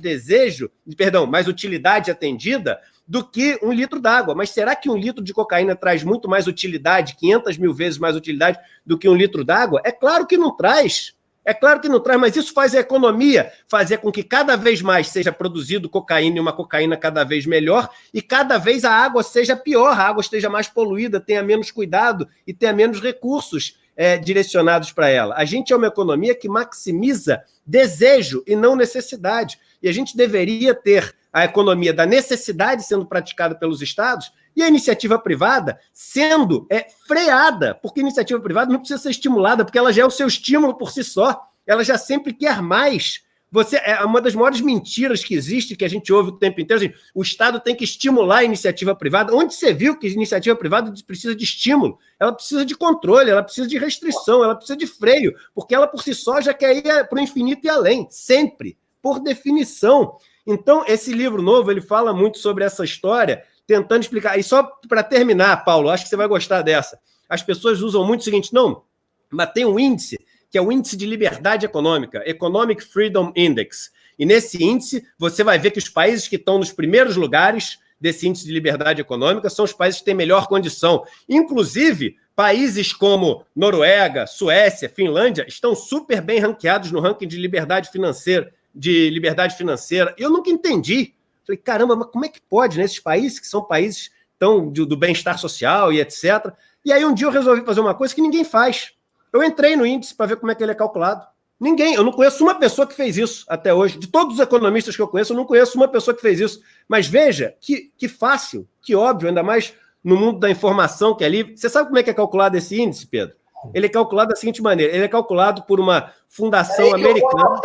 mais utilidade atendida, do que 1 litro d'água. Mas será que 1 litro de cocaína traz muito mais utilidade, 500 mil vezes mais utilidade do que 1 litro d'água? É claro que não traz. É claro que não traz, mas isso faz a economia fazer com que cada vez mais seja produzido cocaína e uma cocaína cada vez melhor e cada vez a água seja pior, a água esteja mais poluída, tenha menos cuidado e tenha menos recursos direcionados para ela. A gente é uma economia que maximiza desejo e não necessidade. E a gente deveria ter a economia da necessidade sendo praticada pelos estados e a iniciativa privada sendo freada, porque a iniciativa privada não precisa ser estimulada, porque ela já é o seu estímulo por si só, ela já sempre quer mais. É uma das maiores mentiras que existe, que a gente ouve o tempo inteiro, assim, o Estado tem que estimular a iniciativa privada. Onde você viu que a iniciativa privada precisa de estímulo? Ela precisa de controle, ela precisa de restrição, ela precisa de freio, porque ela por si só já quer ir para o infinito e além, sempre, por definição. Então, esse livro novo, ele fala muito sobre essa história, tentando explicar. E só para terminar, Paulo, acho que você vai gostar dessa. As pessoas usam muito o seguinte, não, mas tem um índice, que é o índice de liberdade econômica, Economic Freedom Index. E nesse índice, você vai ver que os países que estão nos primeiros lugares desse índice de liberdade econômica são os países que têm melhor condição. Inclusive, países como Noruega, Suécia, Finlândia, estão super bem ranqueados no ranking de liberdade financeira. Eu nunca entendi. Falei, caramba, mas como é que pode, né? Esses países que são países tão do bem-estar social e etc. E aí um dia eu resolvi fazer uma coisa que ninguém faz. Eu entrei no índice para ver como é que ele é calculado. Eu não conheço uma pessoa que fez isso até hoje. De todos os economistas que eu conheço, eu não conheço uma pessoa que fez isso. Mas veja que fácil, que óbvio, ainda mais no mundo da informação que é livre. Você sabe como é que é calculado esse índice, Pedro? Ele é calculado da seguinte maneira. Ele é calculado por uma fundação americana.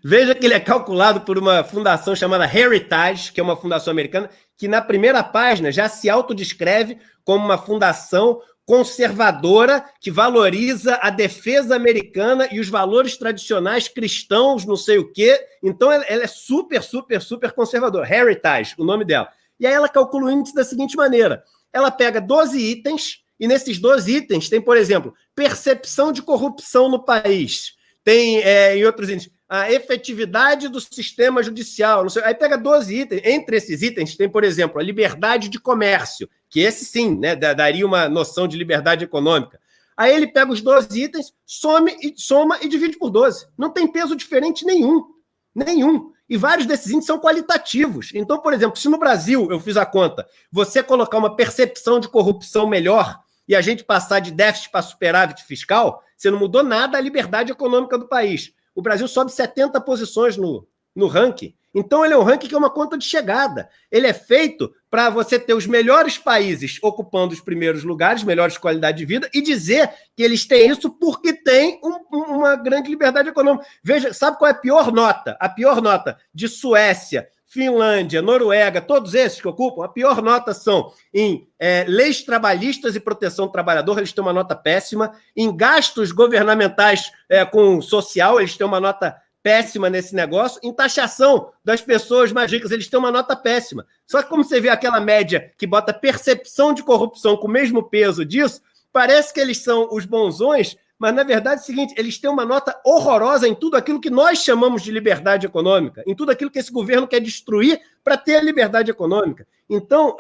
Veja que ele é calculado por uma fundação chamada Heritage, que é uma fundação americana, que na primeira página já se autodescreve como uma fundação conservadora que valoriza a defesa americana e os valores tradicionais cristãos, não sei o quê. Então, ela é super, super, super conservadora. Heritage, o nome dela. E aí ela calcula o índice da seguinte maneira. Ela pega 12 itens, e nesses 12 itens tem, por exemplo, percepção de corrupção no país. Tem, em outros índices, a efetividade do sistema judicial. Não sei, aí pega 12 itens. Entre esses itens tem, por exemplo, a liberdade de comércio, que esse sim, né, daria uma noção de liberdade econômica. Aí ele pega os 12 itens, soma e divide por 12. Não tem peso diferente nenhum. E vários desses índices são qualitativos. Então, por exemplo, se no Brasil, eu fiz a conta, você colocar uma percepção de corrupção melhor e a gente passar de déficit para superávit fiscal, você não mudou nada a liberdade econômica do país. O Brasil sobe 70 posições no ranking. Então, ele é um ranking que é uma conta de chegada. Ele é feito para você ter os melhores países ocupando os primeiros lugares, melhores qualidade de vida, e dizer que eles têm isso porque tem uma grande liberdade econômica. Veja, sabe qual é a pior nota? A pior nota de Suécia, Finlândia, Noruega, todos esses que ocupam, a pior nota são em leis trabalhistas e proteção do trabalhador, eles têm uma nota péssima. Em gastos governamentais com social, eles têm uma nota péssima nesse negócio, em taxação das pessoas mais ricas, eles têm uma nota péssima. Só que como você vê aquela média que bota percepção de corrupção com o mesmo peso disso, parece que eles são os bonzões, mas, na verdade, é o seguinte, eles têm uma nota horrorosa em tudo aquilo que nós chamamos de liberdade econômica, em tudo aquilo que esse governo quer destruir para ter a liberdade econômica. Então,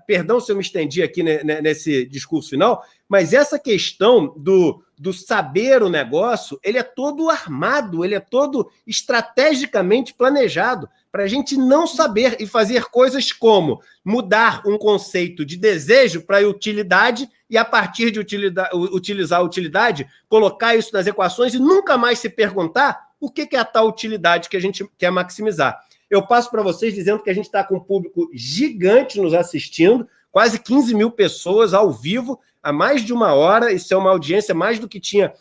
perdão se eu me estendi aqui nesse discurso final, mas essa questão do saber o negócio, ele é todo armado, ele é todo estrategicamente planejado para a gente não saber e fazer coisas como mudar um conceito de desejo para utilidade e, a partir de utilizar a utilidade, colocar isso nas equações e nunca mais se perguntar o que é a tal utilidade que a gente quer maximizar. Eu passo para vocês dizendo que a gente está com um público gigante nos assistindo, quase 15 mil pessoas ao vivo, há mais de uma hora. Isso é uma audiência mais do que tinha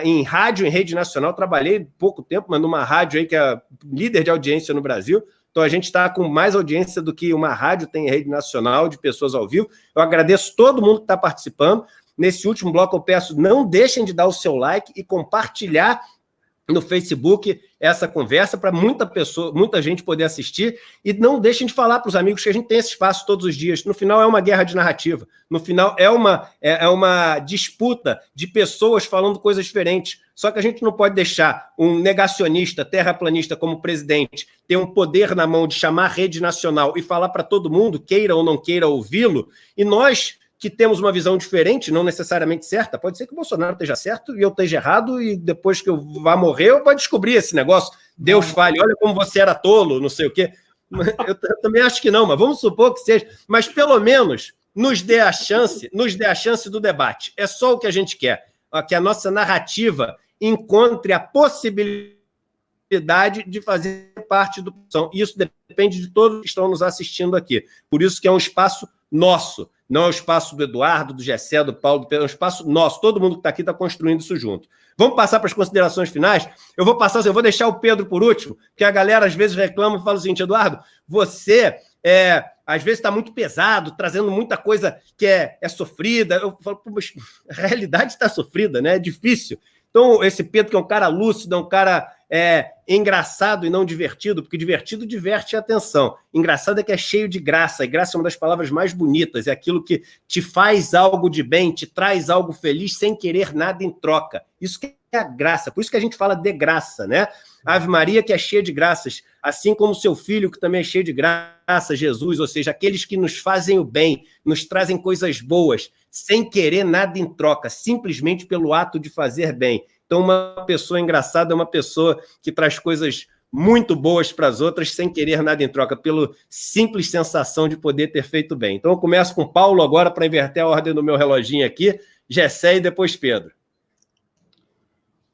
em rádio, em rede nacional. Trabalhei pouco tempo, mas numa rádio aí que é líder de audiência no Brasil. Então, a gente está com mais audiência do que uma rádio tem em rede nacional de pessoas ao vivo. Eu agradeço todo mundo que está participando. Nesse último bloco, eu peço, não deixem de dar o seu like e compartilhar no Facebook essa conversa para muita gente poder assistir, e não deixem de falar para os amigos que a gente tem esse espaço todos os dias. No final é uma guerra de narrativa, no final é uma disputa de pessoas falando coisas diferentes, só que a gente não pode deixar um negacionista, terraplanista como presidente ter um poder na mão de chamar a rede nacional e falar para todo mundo, queira ou não queira ouvi-lo, e nós que temos uma visão diferente, não necessariamente certa, pode ser que o Bolsonaro esteja certo e eu esteja errado, e depois que eu vá morrer, eu vou descobrir esse negócio. Deus fale, olha como você era tolo, não sei o quê. Eu também acho que não, mas vamos supor que seja. Mas pelo menos nos dê a chance do debate. É só o que a gente quer, que a nossa narrativa encontre a possibilidade de fazer parte do produção. Isso depende de todos que estão nos assistindo aqui. Por isso que é um espaço nosso. Não é o espaço do Eduardo, do Gessé, do Paulo, do Pedro, é um espaço nosso. Todo mundo que está aqui está construindo isso junto. Vamos passar para as considerações finais? Eu vou deixar o Pedro por último, porque a galera às vezes reclama e fala o seguinte: Eduardo, você às vezes está muito pesado, trazendo muita coisa que é sofrida. Eu falo, mas a realidade está sofrida, né? É difícil. Então, esse Pedro, que é um cara lúcido, é um cara engraçado e não divertido, porque divertido diverte a atenção. Engraçado é que é cheio de graça, e graça é uma das palavras mais bonitas, é aquilo que te faz algo de bem, te traz algo feliz sem querer nada em troca. Isso que é a graça, por isso que a gente fala de graça, né? Ave Maria, que é cheia de graças, assim como o seu filho, que também é cheio de graça, Jesus, ou seja, aqueles que nos fazem o bem, nos trazem coisas boas, sem querer nada em troca, simplesmente pelo ato de fazer bem. Então, uma pessoa engraçada é uma pessoa que traz coisas muito boas para as outras, sem querer nada em troca, pela simples sensação de poder ter feito bem. Então, eu começo com o Paulo agora, para inverter a ordem do meu reloginho aqui, Gessé e depois Pedro.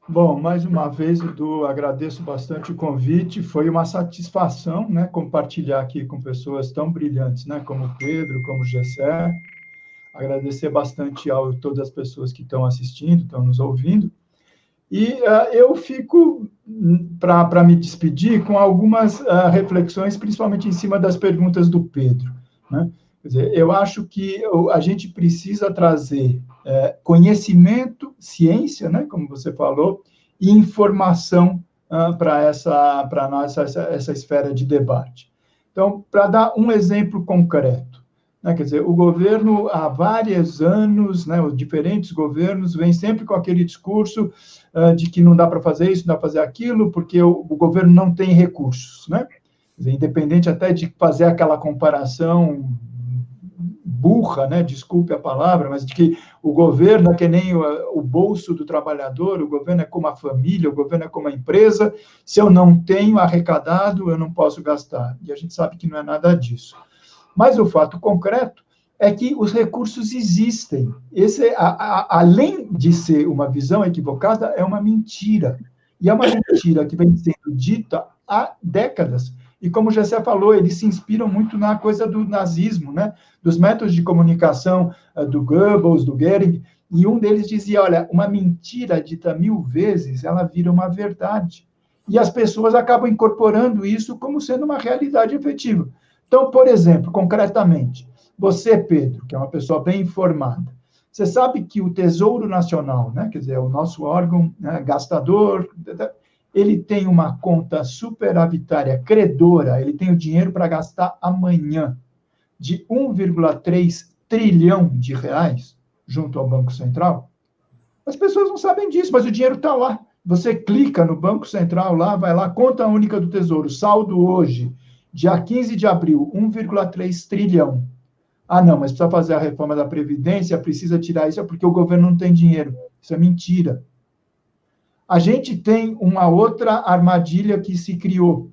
Bom, mais uma vez, Edu, agradeço bastante o convite. Foi uma satisfação, né, compartilhar aqui com pessoas tão brilhantes, né, como o Pedro, como o Gessé. Agradecer bastante a todas as pessoas que estão assistindo, estão nos ouvindo. E eu fico, para me despedir, com algumas reflexões, principalmente em cima das perguntas do Pedro, né? Quer dizer, eu acho que a gente precisa trazer conhecimento, ciência, né, como você falou, e informação para nós, essa esfera de debate. Então, para dar um exemplo concreto, né, quer dizer, o governo, há vários anos, né, os diferentes governos vêm sempre com aquele discurso de que não dá para fazer isso, não dá para fazer aquilo, porque o governo não tem recursos, né? Quer dizer, independente até de fazer aquela comparação burra, né, desculpe a palavra, mas de que o governo é que nem o bolso do trabalhador, o governo é como a família, o governo é como a empresa, se eu não tenho arrecadado, eu não posso gastar. E a gente sabe que não é nada disso. Mas o fato concreto é que os recursos existem. Além de ser uma visão equivocada, é uma mentira. E é uma mentira que vem sendo dita há décadas. E como o Gessé falou, eles se inspiram muito na coisa do nazismo, né? Dos métodos de comunicação do Goebbels, do Goering. E um deles dizia, olha, uma mentira dita 1000 vezes, ela vira uma verdade. E as pessoas acabam incorporando isso como sendo uma realidade efetiva. Então, por exemplo, concretamente, você, Pedro, que é uma pessoa bem informada, você sabe que o Tesouro Nacional, né, quer dizer, o nosso órgão, né, gastador, ele tem uma conta superavitária credora, ele tem o dinheiro para gastar amanhã de 1,3 trilhão de reais junto ao Banco Central, as pessoas não sabem disso, mas o dinheiro está lá. Você clica no Banco Central lá, vai lá, conta única do Tesouro, saldo hoje, dia 15 de abril, 1,3 trilhão. Ah, não, mas precisa fazer a reforma da Previdência, precisa tirar isso, é porque o governo não tem dinheiro. Isso é mentira. A gente tem uma outra armadilha que se criou,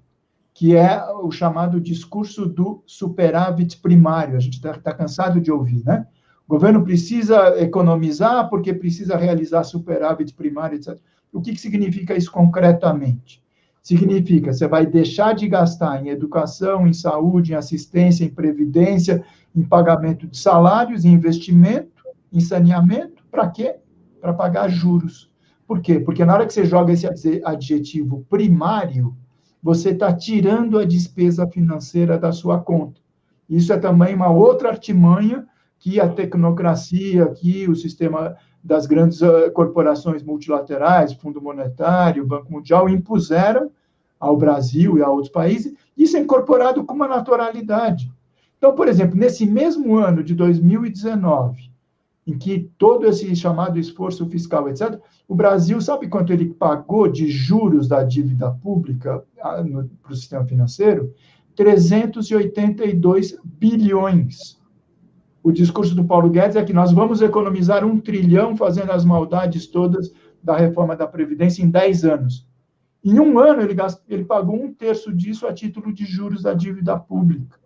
que é o chamado discurso do superávit primário. A gente está cansado de ouvir, né? O governo precisa economizar porque precisa realizar superávit primário, etc. O que significa isso concretamente? Significa, você vai deixar de gastar em educação, em saúde, em assistência, em previdência, em pagamento de salários, em investimento, em saneamento, para quê? Para pagar juros. Por quê? Porque na hora que você joga esse adjetivo primário, você está tirando a despesa financeira da sua conta. Isso é também uma outra artimanha que a tecnocracia, que o sistema das grandes corporações multilaterais, Fundo Monetário, Banco Mundial, impuseram ao Brasil e a outros países, isso é incorporado com uma naturalidade. Então, por exemplo, nesse mesmo ano de 2019, em que todo esse chamado esforço fiscal, etc., o Brasil, sabe quanto ele pagou de juros da dívida pública para o sistema financeiro? 382 bilhões. O discurso do Paulo Guedes é que nós vamos economizar 1 trilhão fazendo as maldades todas da reforma da Previdência em 10 anos. Em um ano, ele pagou 1/3 disso a título de juros da dívida pública.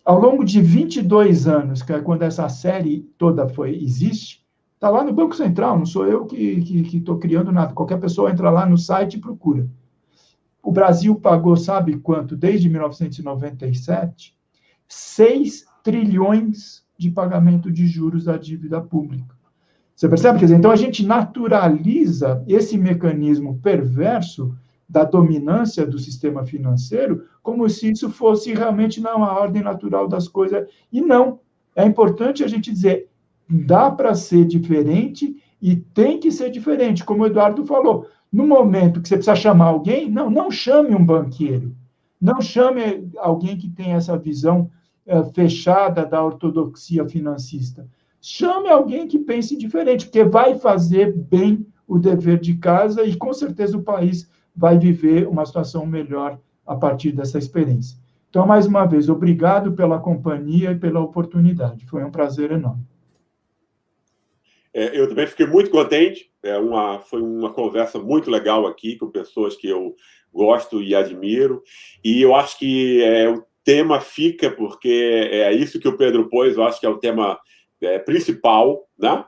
Ao longo de 22 anos, que é quando essa série toda existe, está lá no Banco Central, não sou eu que estou criando nada. Qualquer pessoa entra lá no site e procura. O Brasil pagou, sabe quanto? Desde 1997, 6 trilhões de pagamento de juros da dívida pública. Você percebe? Quer dizer, então a gente naturaliza esse mecanismo perverso da dominância do sistema financeiro como se isso fosse realmente não a ordem natural das coisas. E não. É importante a gente dizer, dá para ser diferente e tem que ser diferente. Como o Eduardo falou, no momento que você precisa chamar alguém, não chame um banqueiro. Não chame alguém que tem essa visão fechada da ortodoxia financista. Chame alguém que pense diferente, porque vai fazer bem o dever de casa e, com certeza, o país vai viver uma situação melhor a partir dessa experiência. Então, mais uma vez, obrigado pela companhia e pela oportunidade. Foi um prazer enorme. Eu também fiquei muito contente. Foi uma conversa muito legal aqui com pessoas que eu gosto e admiro. E eu acho que o tema fica, porque é isso que o Pedro pôs, eu acho que é o tema principal, né?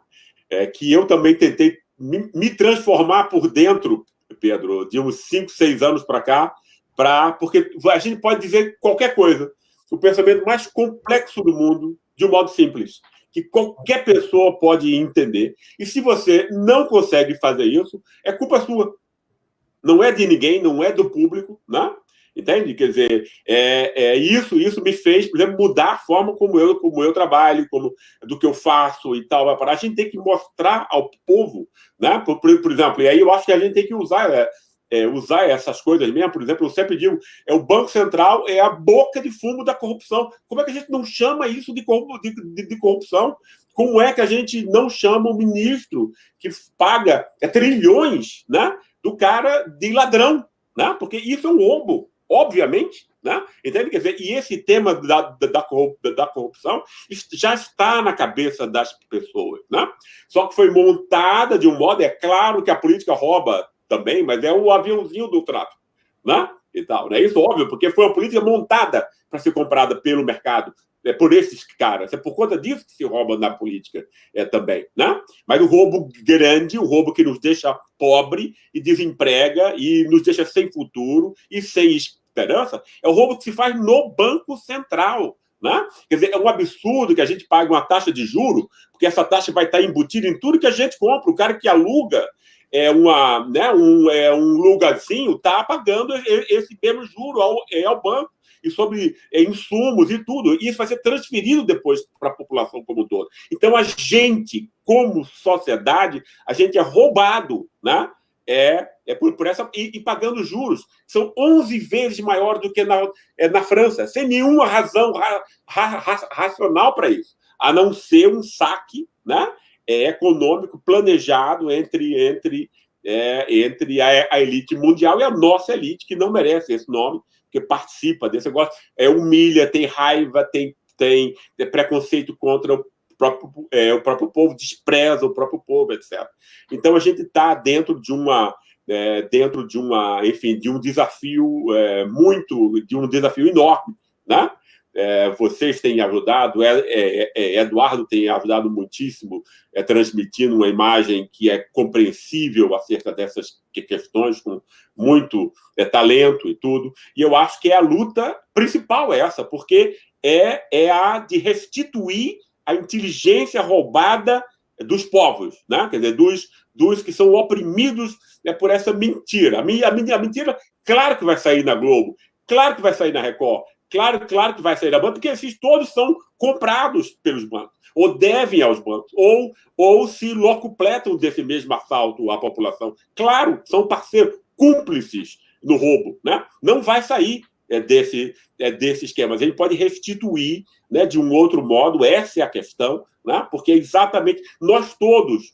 Que eu também tentei me transformar por dentro, Pedro, de uns 5, 6 anos para cá, porque a gente pode dizer qualquer coisa. O pensamento mais complexo do mundo, de um modo simples, que qualquer pessoa pode entender. E se você não consegue fazer isso, é culpa sua. Não é de ninguém, não é do público, né? Entende? Quer dizer, isso me fez, por exemplo, mudar a forma como eu trabalho, do que eu faço e tal. A gente tem que mostrar ao povo, né? Por exemplo, e aí eu acho que a gente tem que usar essas coisas mesmo. Por exemplo, eu sempre digo, o Banco Central é a boca de fumo da corrupção. Como é que a gente não chama isso de corrupção? Como é que a gente não chama o ministro que paga trilhões, né, do cara de ladrão? Né? Porque isso é um roubo. Obviamente, né? Entende? Quer dizer, e esse tema da corrupção já está na cabeça das pessoas, né? Só que foi montada de um modo, é claro que a política rouba também, mas é o aviãozinho do trato, né? E tal, né? Isso é óbvio, porque foi uma política montada para ser comprada pelo mercado, por esses caras. É por conta disso que se rouba na política também, né? Mas o roubo grande, o roubo que nos deixa pobre e desemprega e nos deixa sem futuro e sem esperança, é o roubo que se faz no Banco Central, né? Quer dizer, é um absurdo que a gente pague uma taxa de juro, porque essa taxa vai estar embutida em tudo que a gente compra. O cara que aluga um lugarzinho está pagando esse mesmo juro ao banco, e sobre insumos e tudo. E isso vai ser transferido depois para a população como um todo. Então, a gente, como sociedade, a gente é roubado, né? por essa, e pagando juros, que são 11 vezes maior do que na França, sem nenhuma razão racional para isso, a não ser um saque, né, econômico planejado entre a elite mundial e a nossa elite, que não merece esse nome, que participa desse negócio, humilha, tem raiva, tem preconceito contra o próprio povo, despreza o próprio povo, etc. Então, a gente está dentro de um desafio de um desafio enorme, né? Vocês têm ajudado, Eduardo tem ajudado muitíssimo, transmitindo uma imagem que é compreensível acerca dessas questões, com muito talento e tudo, e eu acho que a luta principal essa, porque é a de restituir a inteligência roubada dos povos, né? Quer dizer, dos que são oprimidos por essa mentira. A mentira, claro que vai sair na Globo, claro que vai sair na Record, claro que vai sair da Band, porque esses todos são comprados pelos bancos, ou devem aos bancos, ou se locupletam desse mesmo assalto à população. Claro, são parceiros, cúmplices no roubo, né? Não vai sair desse esquema. A gente pode restituir, né, de um outro modo, essa é a questão, né? Porque exatamente nós todos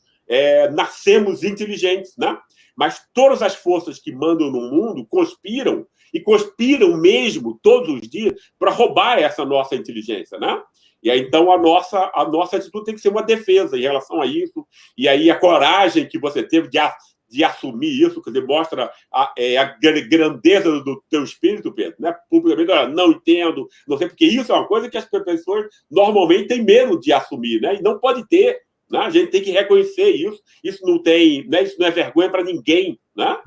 nascemos inteligentes, né? Mas todas as forças que mandam no mundo conspiram, e conspiram mesmo todos os dias para roubar essa nossa inteligência, né? E aí, então, a nossa atitude tem que ser uma defesa em relação a isso, e aí a coragem que você teve de assumir isso, que demonstra a grandeza do teu espírito, Pedro, né? Publicamente, olha, não entendo, não sei, porque isso é uma coisa que as pessoas normalmente têm medo de assumir, né? E não pode ter, né? A gente tem que reconhecer isso. Isso não tem, né? Isso não é vergonha para ninguém, né?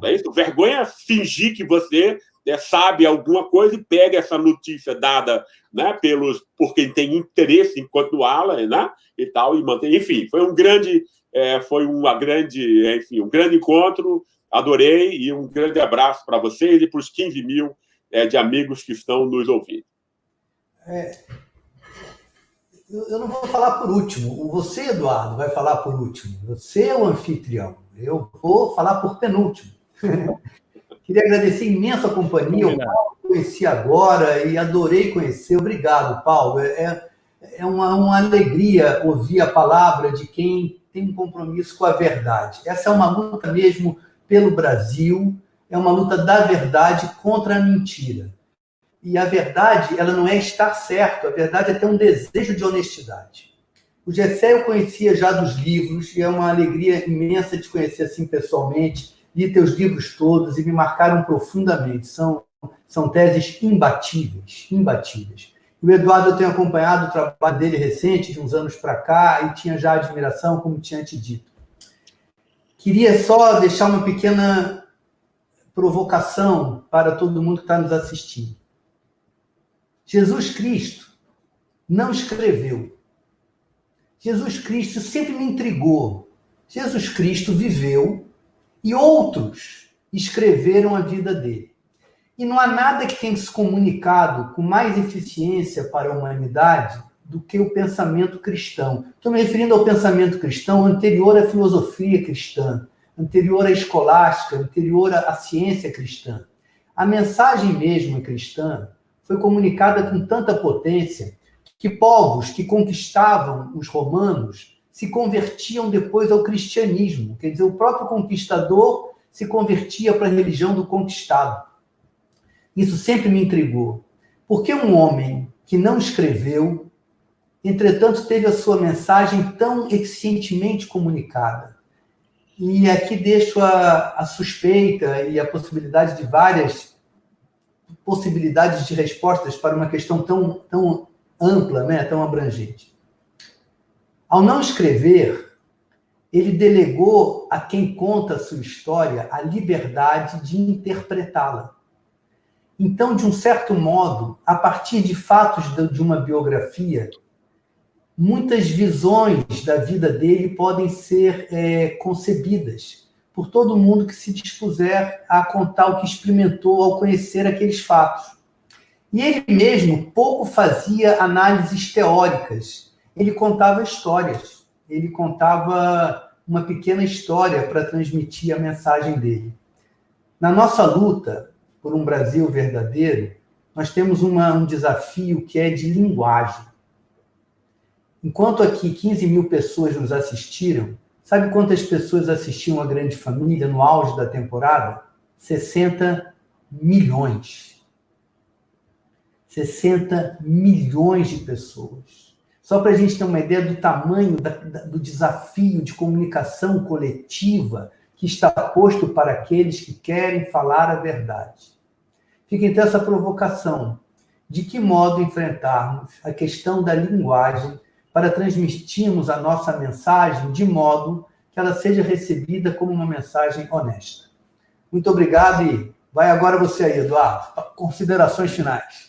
É isso. Vergonha é fingir que você sabe alguma coisa e pega essa notícia dada, né, por quem tem interesse em continuá-la, né, e tal, e mantém. Enfim, foi um grande encontro, adorei, e um grande abraço para vocês e para os 15 mil de amigos que estão nos ouvindo. Eu não vou falar por último. Você, Eduardo, vai falar por último. Você é o anfitrião. Eu vou falar por penúltimo. Queria agradecer imenso a companhia. O Paulo conheci agora e adorei conhecer. Obrigado, Paulo. É uma alegria ouvir a palavra de quem tem um compromisso com a verdade. Essa é uma luta mesmo pelo Brasil, é uma luta da verdade contra a mentira. E a verdade, ela não é estar certo, a verdade é ter um desejo de honestidade. O Gessé eu conhecia já dos livros, e é uma alegria imensa te conhecer assim pessoalmente. Li teus livros todos e me marcaram profundamente. São teses imbatíveis, imbatíveis. O Eduardo, eu tenho acompanhado o trabalho dele recente, de uns anos para cá, e tinha já admiração, como tinha te dito. Queria só deixar uma pequena provocação para todo mundo que está nos assistindo. Jesus Cristo não escreveu. Jesus Cristo sempre me intrigou. Jesus Cristo viveu e outros escreveram a vida dele. E não há nada que tenha se comunicado com mais eficiência para a humanidade do que o pensamento cristão. Estou me referindo ao pensamento cristão anterior à filosofia cristã, anterior à escolástica, anterior à ciência cristã. A mensagem mesmo cristã foi comunicada com tanta potência que povos que conquistavam os romanos se convertiam depois ao cristianismo. Quer dizer, o próprio conquistador se convertia para a religião do conquistado. Isso sempre me intrigou. Porque um homem que não escreveu, entretanto, teve a sua mensagem tão eficientemente comunicada. E aqui deixo a suspeita e a possibilidade de várias possibilidades de respostas para uma questão tão ampla, né, tão abrangente. Ao não escrever, ele delegou a quem conta a sua história a liberdade de interpretá-la. Então, de um certo modo, a partir de fatos de uma biografia, muitas visões da vida dele podem ser concebidas por todo mundo que se dispuser a contar o que experimentou ao conhecer aqueles fatos. E ele mesmo pouco fazia análises teóricas. Ele contava histórias, ele contava uma pequena história para transmitir a mensagem dele. Na nossa luta por um Brasil verdadeiro, nós temos um desafio que é de linguagem. Enquanto aqui 15 mil pessoas nos assistiram, sabe quantas pessoas assistiam a Grande Família no auge da temporada? 60 milhões. 60 milhões de pessoas. Só para a gente ter uma ideia do tamanho do desafio de comunicação coletiva que está posto para aqueles que querem falar a verdade. Fica então essa provocação. De que modo enfrentarmos a questão da linguagem para transmitirmos a nossa mensagem de modo que ela seja recebida como uma mensagem honesta? Muito obrigado e vai agora você aí, Eduardo. Considerações finais.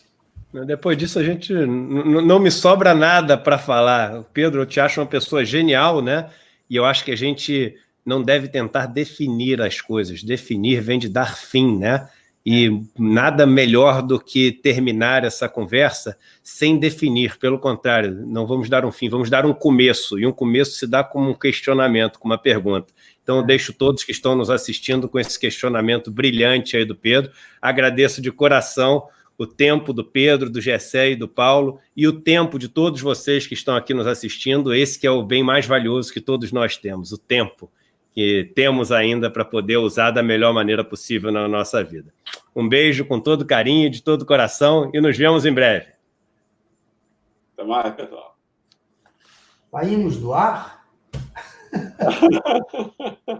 Depois disso, a gente não me sobra nada para falar. Pedro, eu te acho uma pessoa genial, né? E eu acho que a gente não deve tentar definir as coisas. Definir vem de dar fim, né? E nada melhor do que terminar essa conversa sem definir. Pelo contrário, não vamos dar um fim, vamos dar um começo. E um começo se dá como um questionamento, com uma pergunta. Então, eu deixo todos que estão nos assistindo com esse questionamento brilhante aí do Pedro. Agradeço de coração o tempo do Pedro, do Gessé e do Paulo, e o tempo de todos vocês que estão aqui nos assistindo. Esse que é o bem mais valioso que todos nós temos, o tempo que temos ainda para poder usar da melhor maneira possível na nossa vida. Um beijo com todo carinho, de todo coração, e nos vemos em breve. Até mais, pessoal. Saímos do ar?